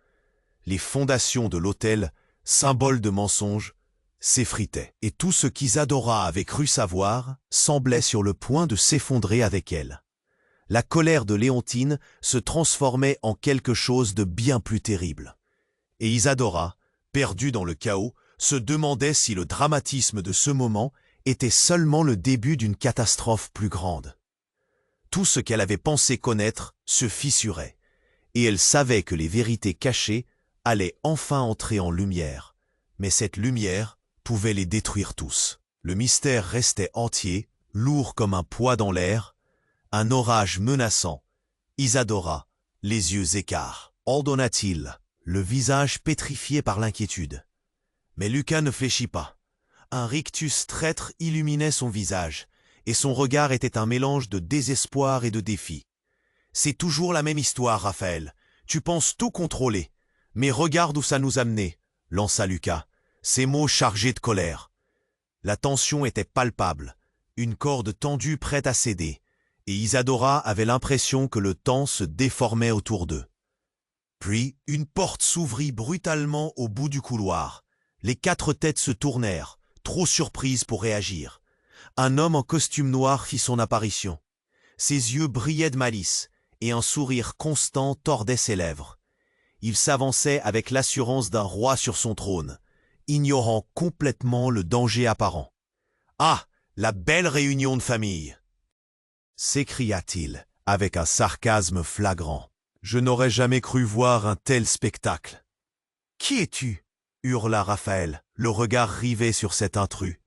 Les fondations de l'autel, symbole de mensonge, s'effritaient, et tout ce qu'Isadora avait cru savoir semblait sur le point de s'effondrer avec elle. La colère de Léontine se transformait en quelque chose de bien plus terrible. Et Isadora, perdue dans le chaos, se demandait si le dramatisme de ce moment était seulement le début d'une catastrophe plus grande. Tout ce qu'elle avait pensé connaître se fissurait, et elle savait que les vérités cachées allaient enfin entrer en lumière. Mais cette lumière pouvait les détruire tous. Le mystère restait entier, lourd comme un poids dans l'air, un orage menaçant. Isadora, les yeux écarts. Ordonna-t-il, le visage pétrifié par l'inquiétude. Mais Lucas ne fléchit pas. Un rictus traître illuminait son visage, et son regard était un mélange de désespoir et de défi. « C'est toujours la même histoire, Raphaël. Tu penses tout contrôler. Mais regarde où ça nous a menés, » lança Lucas, ses mots chargés de colère. La tension était palpable, une corde tendue prête à céder, et Isadora avait l'impression que le temps se déformait autour d'eux. Puis, une porte s'ouvrit brutalement au bout du couloir. Les 4 têtes se tournèrent, trop surprises pour réagir. Un homme en costume noir fit son apparition. Ses yeux brillaient de malice, et un sourire constant tordait ses lèvres. Il s'avançait avec l'assurance d'un roi sur son trône, ignorant complètement le danger apparent. « Ah, la belle réunion de famille !» s'écria-t-il, avec un sarcasme flagrant. « Je n'aurais jamais cru voir un tel spectacle. »« Qui es-tu » hurla Raphaël, le regard rivé sur cet intrus.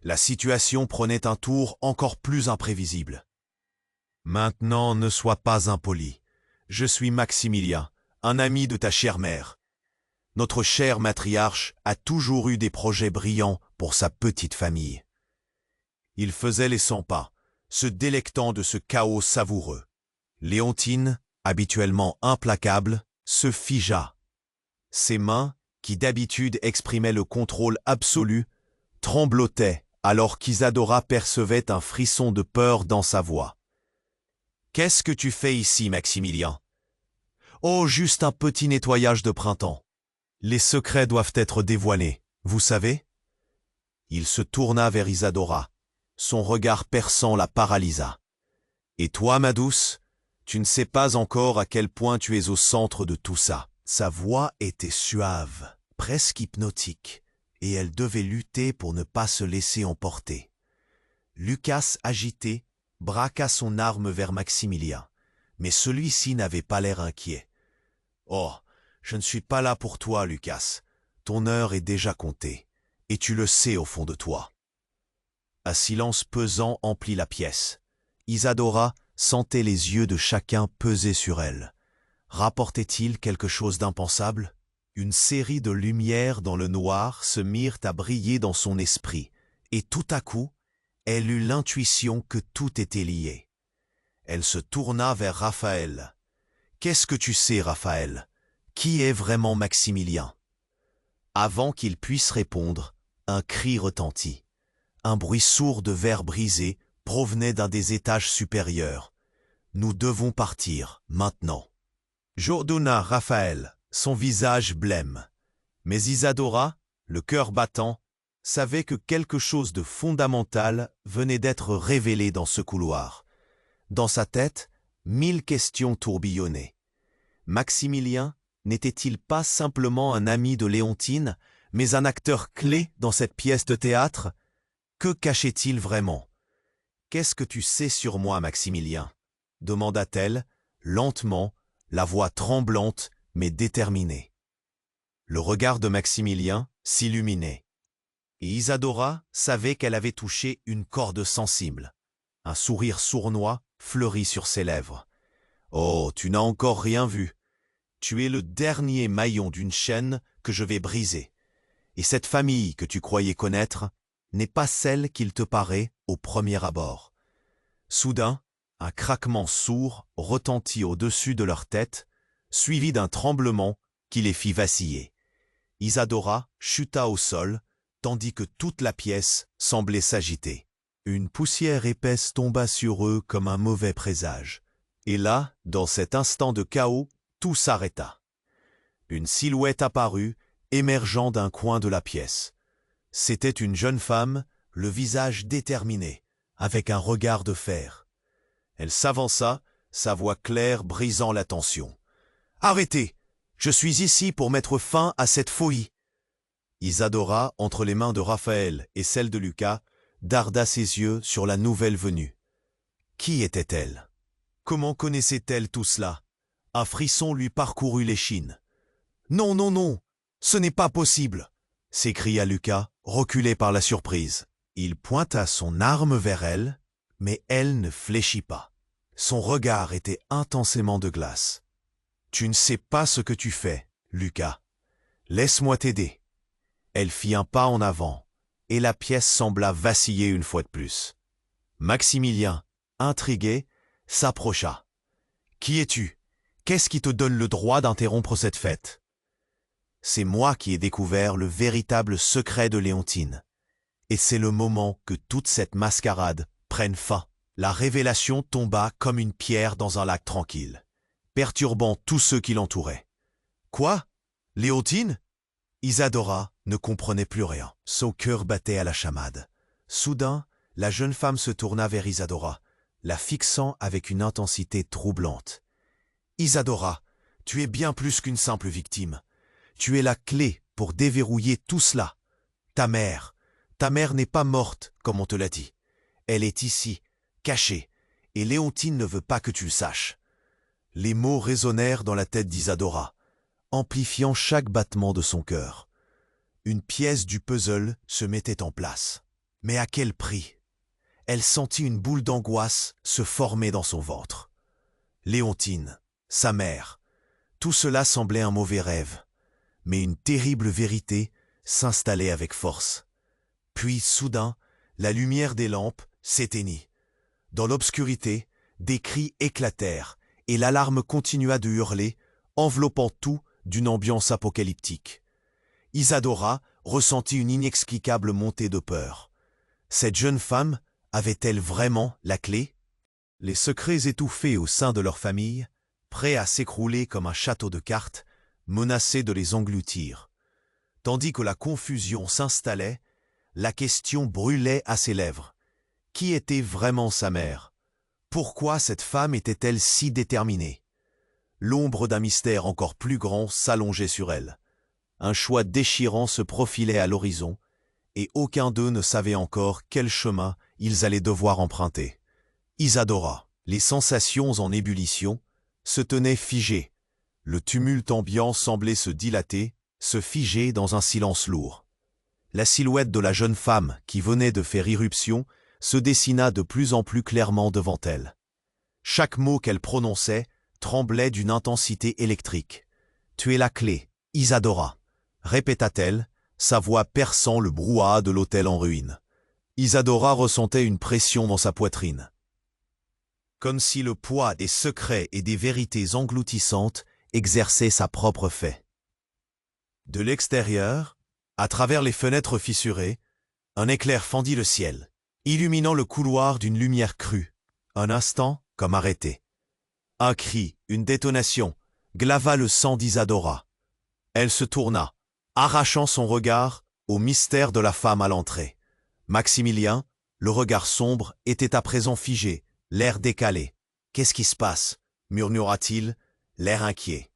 La situation prenait un tour encore plus imprévisible. « Maintenant, ne sois pas impoli. Je suis Maximilien, un ami de ta chère mère. Notre chère matriarche a toujours eu des projets brillants pour sa petite famille. » Il faisait les 100 pas, se délectant de ce chaos savoureux. Léontine, habituellement implacable, se figea. Ses mains, qui d'habitude exprimaient le contrôle absolu, tremblotaient alors qu'Isadora percevait un frisson de peur dans sa voix. « Qu'est-ce que tu fais ici, Maximilien ? » ?»« Oh, juste un petit nettoyage de printemps. Les secrets doivent être dévoilés, vous savez ?» Il se tourna vers Isadora. Son regard perçant la paralysa. « Et toi, ma douce, tu ne sais pas encore à quel point tu es au centre de tout ça. » Sa voix était suave, presque hypnotique, et elle devait lutter pour ne pas se laisser emporter. Lucas, agité, braqua son arme vers Maximilien, mais celui-ci n'avait pas l'air inquiet. « Oh, je ne suis pas là pour toi, Lucas. Ton heure est déjà comptée, et tu le sais au fond de toi. » Un silence pesant emplit la pièce. Isadora sentait les yeux de chacun peser sur elle. Rapportait-il quelque chose d'impensable? Une série de lumières dans le noir se mirent à briller dans son esprit, et tout à coup, elle eut l'intuition que tout était lié. Elle se tourna vers Raphaël. « Qu'est-ce que tu sais, Raphaël? Qui est vraiment Maximilien ?» Avant qu'il puisse répondre, un cri retentit. Un bruit sourd de verre brisé provenait d'un des étages supérieurs. « Nous devons partir, maintenant. » J'ordonna Raphaël, son visage blême. Mais Isadora, le cœur battant, savait que quelque chose de fondamental venait d'être révélé dans ce couloir. Dans sa tête, 1000 questions tourbillonnaient. Maximilien n'était-il pas simplement un ami de Léontine, mais un acteur clé dans cette pièce de théâtre? Que cachait-il vraiment? « Qu'est-ce que tu sais sur moi, Maximilien ?» demanda-t-elle, lentement, la voix tremblante mais déterminée. Le regard de Maximilien s'illuminait, et Isadora savait qu'elle avait touché une corde sensible. Un sourire sournois fleurit sur ses lèvres. « Oh, tu n'as encore rien vu. Tu es le dernier maillon d'une chaîne que je vais briser. Et cette famille que tu croyais connaître n'est pas celle qu'il te paraît au premier abord. » Soudain, un craquement sourd retentit au-dessus de leur tête, suivi d'un tremblement qui les fit vaciller. Isadora chuta au sol, tandis que toute la pièce semblait s'agiter. Une poussière épaisse tomba sur eux comme un mauvais présage. Et là, dans cet instant de chaos, tout s'arrêta. Une silhouette apparut, émergeant d'un coin de la pièce. C'était une jeune femme, le visage déterminé, avec un regard de fer. Elle s'avança, sa voix claire brisant la tension. « Arrêtez! Je suis ici pour mettre fin à cette folie. » Isadora, entre les mains de Raphaël et celles de Lucas, darda ses yeux sur la nouvelle venue. Qui était-elle? Comment connaissait-elle tout cela? Un frisson lui parcourut l'échine. « Non, non, non! Ce n'est pas possible !» s'écria Lucas, reculé par la surprise. Il pointa son arme vers elle, mais elle ne fléchit pas. Son regard était intensément de glace. « Tu ne sais pas ce que tu fais, Lucas. Laisse-moi t'aider. » Elle fit un pas en avant, et la pièce sembla vaciller une fois de plus. Maximilien, intrigué, s'approcha. « Qui es-tu? Qu'est-ce qui te donne le droit d'interrompre cette fête? » « C'est moi qui ai découvert le véritable secret de Léontine. Et c'est le moment que toute cette mascarade prenne fin. » La révélation tomba comme une pierre dans un lac tranquille, perturbant tous ceux qui l'entouraient. « Quoi? Léontine ?» Isadora ne comprenait plus rien. Son cœur battait à la chamade. Soudain, la jeune femme se tourna vers Isadora, la fixant avec une intensité troublante. « Isadora, tu es bien plus qu'une simple victime. Tu es la clé pour déverrouiller tout cela. Ta mère n'est pas morte comme on te l'a dit. Elle est ici, cachée, et Léontine ne veut pas que tu le saches. » Les mots résonnèrent dans la tête d'Isadora, amplifiant chaque battement de son cœur. Une pièce du puzzle se mettait en place. Mais à quel prix? Elle sentit une boule d'angoisse se former dans son ventre. Léontine, sa mère, tout cela semblait un mauvais rêve. Mais une terrible vérité s'installait avec force. Puis, soudain, la lumière des lampes s'éteignit. Dans l'obscurité, des cris éclatèrent, et l'alarme continua de hurler, enveloppant tout d'une ambiance apocalyptique. Isadora ressentit une inexplicable montée de peur. Cette jeune femme avait-elle vraiment la clé? Les secrets étouffés au sein de leur famille, prêts à s'écrouler comme un château de cartes, menaçaient de les engloutir. Tandis que la confusion s'installait, la question brûlait à ses lèvres. Qui était vraiment sa mère? Pourquoi cette femme était-elle si déterminée? L'ombre d'un mystère encore plus grand s'allongeait sur elle. Un choix déchirant se profilait à l'horizon, et aucun d'eux ne savait encore quel chemin ils allaient devoir emprunter. Isadora, les sensations en ébullition, se tenait figée. Le tumulte ambiant semblait se dilater, se figer dans un silence lourd. La silhouette de la jeune femme qui venait de faire irruption se dessina de plus en plus clairement devant elle. Chaque mot qu'elle prononçait tremblait d'une intensité électrique. « Tu es la clé, Isadora », répéta-t-elle, sa voix perçant le brouhaha de l'hôtel en ruine. Isadora ressentait une pression dans sa poitrine. Comme si le poids des secrets et des vérités engloutissantes exerçait sa propre fait. De l'extérieur, à travers les fenêtres fissurées, un éclair fendit le ciel, illuminant le couloir d'une lumière crue, un instant comme arrêté. Un cri, une détonation, glava le sang d'Isadora. Elle se tourna, arrachant son regard au mystère de la femme à l'entrée. Maximilien, le regard sombre, était à présent figé, l'air décalé. « Qu'est-ce qui se passe » murmura-t-il, l'air inquiet.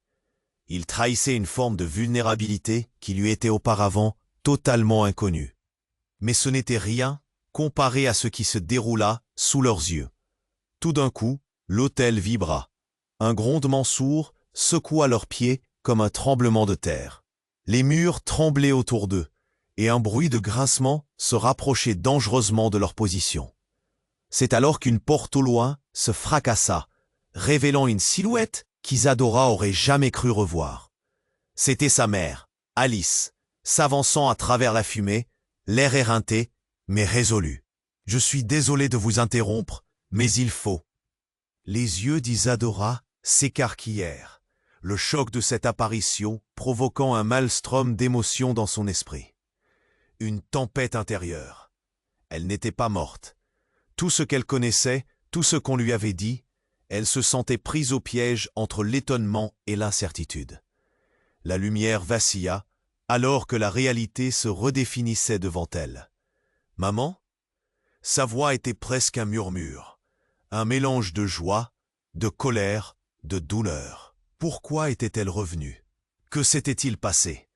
Il trahissait une forme de vulnérabilité qui lui était auparavant totalement inconnue. Mais ce n'était rien comparé à ce qui se déroula sous leurs yeux. Tout d'un coup, l'hôtel vibra. Un grondement sourd secoua leurs pieds comme un tremblement de terre. Les murs tremblaient autour d'eux, et un bruit de grincement se rapprochait dangereusement de leur position. C'est alors qu'une porte au loin se fracassa, révélant une silhouette qu'Isadora aurait jamais cru revoir. C'était sa mère, Alice, s'avançant à travers la fumée, l'air éreinté, mais résolu. « Je suis désolé de vous interrompre, mais il faut. » Les yeux d'Isadora s'écarquillèrent, le choc de cette apparition provoquant un maelstrom d'émotions dans son esprit. Une tempête intérieure. Elle n'était pas morte. Tout ce qu'elle connaissait, tout ce qu'on lui avait dit, elle se sentait prise au piège entre l'étonnement et l'incertitude. La lumière vacilla, alors que la réalité se redéfinissait devant elle. « Maman ?» Sa voix était presque un murmure, un mélange de joie, de colère, de douleur. Pourquoi était-elle revenue? Que s'était-il passé?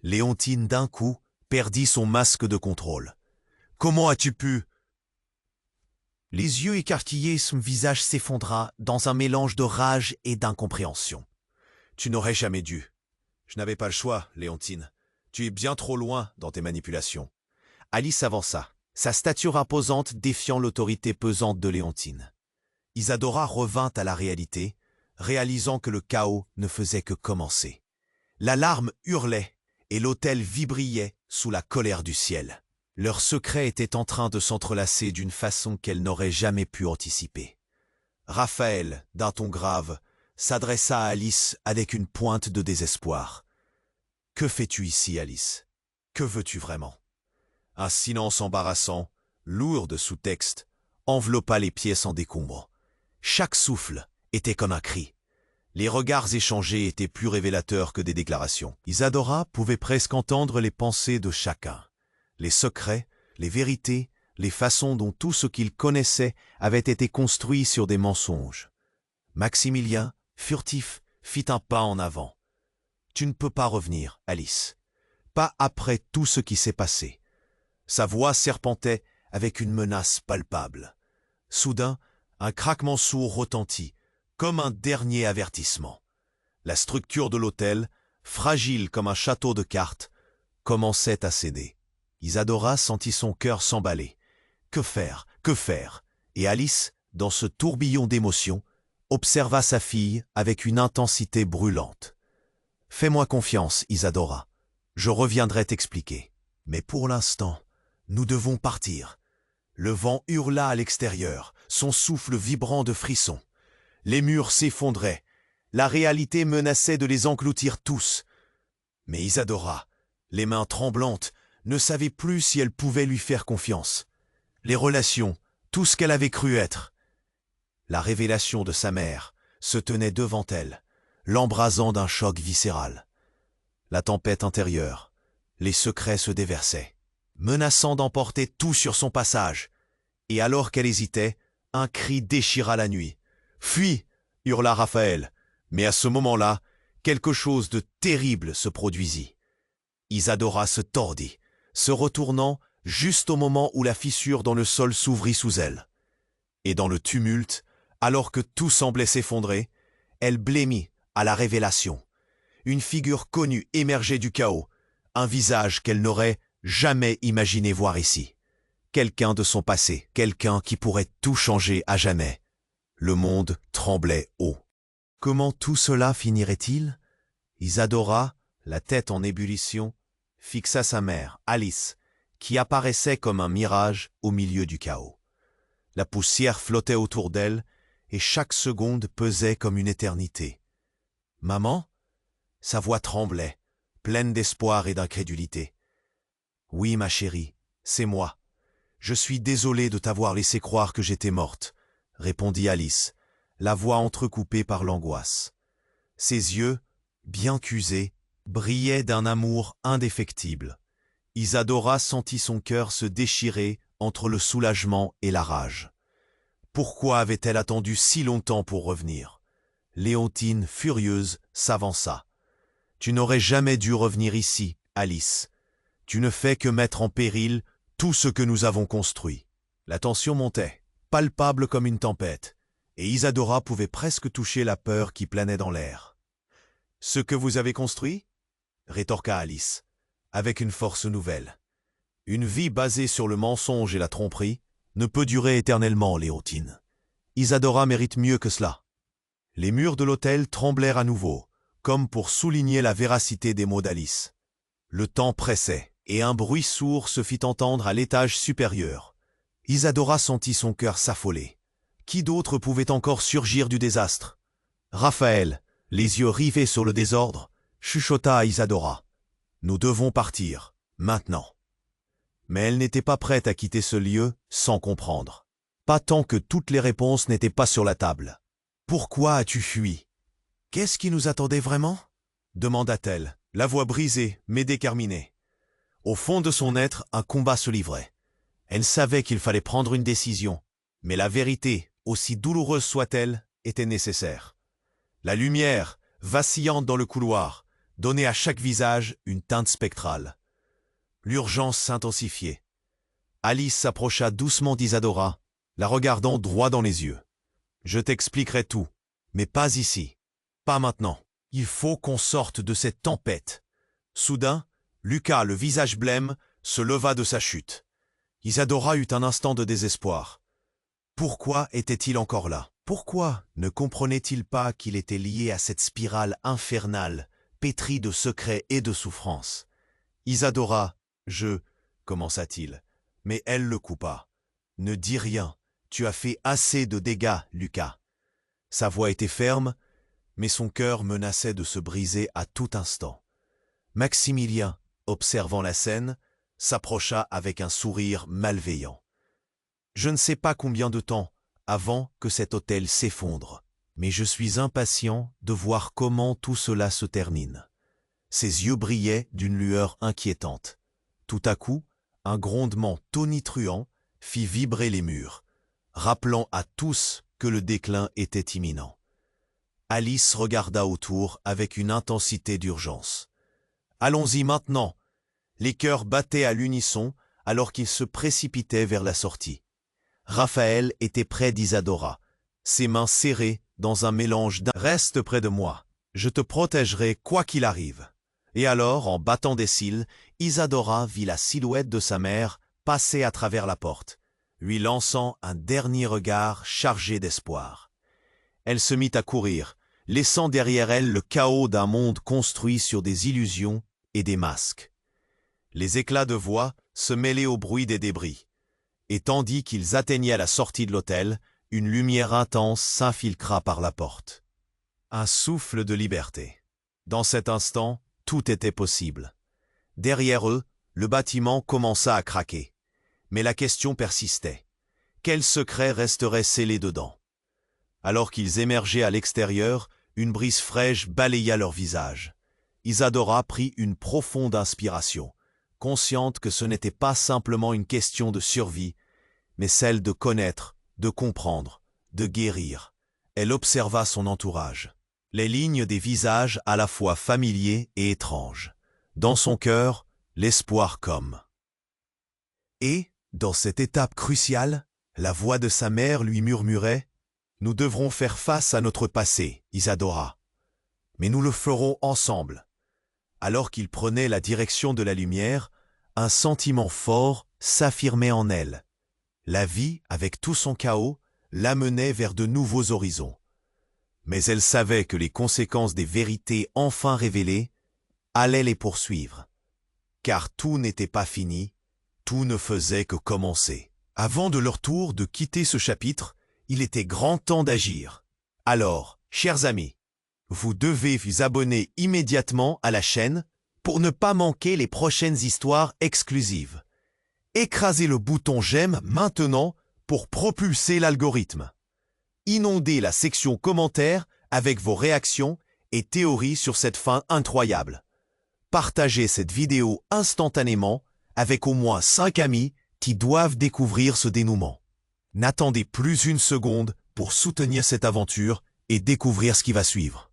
Léontine d'un coup perdit son masque de contrôle. « Comment as-tu pu ?» Les yeux écarquillés, son visage s'effondra dans un mélange de rage et d'incompréhension. « Tu n'aurais jamais dû. Je n'avais pas le choix, Léontine. Tu es bien trop loin dans tes manipulations. » Alice avança, sa stature imposante défiant l'autorité pesante de Léontine. Isadora revint à la réalité, réalisant que le chaos ne faisait que commencer. L'alarme hurlait et l'autel vibrillait sous la colère du ciel. Leur secret était en train de s'entrelacer d'une façon qu'elle n'aurait jamais pu anticiper. Raphaël, d'un ton grave, s'adressa à Alice avec une pointe de désespoir. « Que fais-tu ici, Alice? Que veux-tu vraiment ?» Un silence embarrassant, lourd de sous-texte, enveloppa les pièces en décombre. Chaque souffle était comme un cri. Les regards échangés étaient plus révélateurs que des déclarations. Isadora pouvait presque entendre les pensées de chacun. Les secrets, les vérités, les façons dont tout ce qu'il connaissait avait été construit sur des mensonges. Maximilien, furtif, fit un pas en avant. « Tu ne peux pas revenir, Alice. Pas après tout ce qui s'est passé. » Sa voix serpentait avec une menace palpable. Soudain, un craquement sourd retentit, comme un dernier avertissement. La structure de l'autel, fragile comme un château de cartes, commençait à céder. Isadora sentit son cœur s'emballer. Que faire? Que faire? Et Alice, dans ce tourbillon d'émotions, observa sa fille avec une intensité brûlante. « Fais-moi confiance, Isadora. Je reviendrai t'expliquer. Mais pour l'instant, nous devons partir. » Le vent hurla à l'extérieur, son souffle vibrant de frissons. Les murs s'effondraient. La réalité menaçait de les engloutir tous. Mais Isadora, les mains tremblantes, ne savait plus si elle pouvait lui faire confiance. Les relations, tout ce qu'elle avait cru être. La révélation de sa mère se tenait devant elle, l'embrasant d'un choc viscéral. La tempête intérieure, les secrets se déversaient, menaçant d'emporter tout sur son passage. Et alors qu'elle hésitait, un cri déchira la nuit. « Fuis !» hurla Raphaël. Mais à ce moment-là, quelque chose de terrible se produisit. Isadora se tordit, se retournant juste au moment où la fissure dans le sol s'ouvrit sous elle. Et dans le tumulte, alors que tout semblait s'effondrer, elle blêmit à la révélation. Une figure connue émergeait du chaos, un visage qu'elle n'aurait jamais imaginé voir ici. Quelqu'un de son passé, quelqu'un qui pourrait tout changer à jamais. Le monde tremblait haut. Comment tout cela finirait-il? Isadora, la tête en ébullition, fixa sa mère, Alice, qui apparaissait comme un mirage au milieu du chaos. La poussière flottait autour d'elle et chaque seconde pesait comme une éternité. « Maman ?» Sa voix tremblait, pleine d'espoir et d'incrédulité. « Oui, ma chérie, c'est moi. Je suis désolé de t'avoir laissé croire que j'étais morte, » répondit Alice, la voix entrecoupée par l'angoisse. Ses yeux, bien qu'usés, brillaient d'un amour indéfectible. Isadora sentit son cœur se déchirer entre le soulagement et la rage. Pourquoi avait-elle attendu si longtemps pour revenir? Léontine, furieuse, s'avança. « Tu n'aurais jamais dû revenir ici, Alice. Tu ne fais que mettre en péril tout ce que nous avons construit. » La tension montait, palpable comme une tempête, et Isadora pouvait presque toucher la peur qui planait dans l'air. « Ce que vous avez construit ?» rétorqua Alice, avec une force nouvelle. « Une vie basée sur le mensonge et la tromperie ne peut durer éternellement, Léontine. Isadora mérite mieux que cela. » Les murs de l'hôtel tremblèrent à nouveau, comme pour souligner la véracité des mots d'Alice. Le temps pressait, et un bruit sourd se fit entendre à l'étage supérieur. Isadora sentit son cœur s'affoler. Qui d'autre pouvait encore surgir du désastre? Raphaël, les yeux rivés sur le désordre, chuchota à Isadora. « Nous devons partir, maintenant. » Mais elle n'était pas prête à quitter ce lieu sans comprendre. Pas tant que toutes les réponses n'étaient pas sur la table. « Pourquoi as-tu fui? Qu'est-ce qui nous attendait vraiment ?» demanda-t-elle, la voix brisée mais déterminée. Au fond de son être, un combat se livrait. Elle savait qu'il fallait prendre une décision, mais la vérité, aussi douloureuse soit-elle, était nécessaire. La lumière, vacillante dans le couloir, donnait à chaque visage une teinte spectrale. L'urgence s'intensifiait. Alice s'approcha doucement d'Isadora, la regardant droit dans les yeux. « Je t'expliquerai tout, mais pas ici. Pas maintenant. Il faut qu'on sorte de cette tempête. » Soudain, Lucas, le visage blême, se leva de sa chute. Isadora eut un instant de désespoir. Pourquoi était-il encore là? Pourquoi ne comprenait-il pas qu'il était lié à cette spirale infernale, pétrie de secrets et de souffrances? Isadora, commença-t-il, mais elle le coupa. Ne dis rien, tu as fait assez de dégâts, Lucas. Sa voix était ferme, mais son cœur menaçait de se briser à tout instant. Maximilien, observant la scène, s'approcha avec un sourire malveillant. Je ne sais pas combien de temps avant que cet hôtel s'effondre, mais je suis impatient de voir comment tout cela se termine. Ses yeux brillaient d'une lueur inquiétante. Tout à coup, un grondement tonitruant fit vibrer les murs, rappelant à tous que le déclin était imminent. Alice regarda autour avec une intensité d'urgence. « Allons-y maintenant !» Les cœurs battaient à l'unisson alors qu'ils se précipitaient vers la sortie. Raphaël était près d'Isadora, ses mains serrées dans un mélange d'un « Reste près de moi, je te protégerai quoi qu'il arrive !» Et alors, en battant des cils, Isadora vit la silhouette de sa mère passer à travers la porte, lui lançant un dernier regard chargé d'espoir. Elle se mit à courir, laissant derrière elle le chaos d'un monde construit sur des illusions et des masques. Les éclats de voix se mêlaient au bruit des débris, et tandis qu'ils atteignaient la sortie de l'hôtel, une lumière intense s'infiltra par la porte. Un souffle de liberté. Dans cet instant, tout était possible. Derrière eux, le bâtiment commença à craquer. Mais la question persistait. Quel secret resterait scellé dedans? Alors qu'ils émergeaient à l'extérieur, une brise fraîche balaya leur visage. Isadora prit une profonde inspiration, consciente que ce n'était pas simplement une question de survie, mais celle de connaître, de comprendre, de guérir. Elle observa son entourage. Les lignes des visages à la fois familiers et étranges. Dans son cœur, l'espoir comme. Et, dans cette étape cruciale, la voix de sa mère lui murmurait « Nous devrons faire face à notre passé, Isadora. Mais nous le ferons ensemble. » Alors qu'il prenait la direction de la lumière, un sentiment fort s'affirmait en elle. La vie, avec tout son chaos, l'amenait vers de nouveaux horizons. Mais elle savait que les conséquences des vérités enfin révélées allaient les poursuivre. Car tout n'était pas fini, tout ne faisait que commencer. Avant de leur tour de quitter ce chapitre, il était grand temps d'agir. Alors, chers amis, vous devez vous abonner immédiatement à la chaîne pour ne pas manquer les prochaines histoires exclusives. Écrasez le bouton j'aime maintenant pour propulser l'algorithme. Inondez la section commentaires avec vos réactions et théories sur cette fin incroyable. Partagez cette vidéo instantanément avec au moins 5 amis qui doivent découvrir ce dénouement. N'attendez plus une seconde pour soutenir cette aventure et découvrir ce qui va suivre.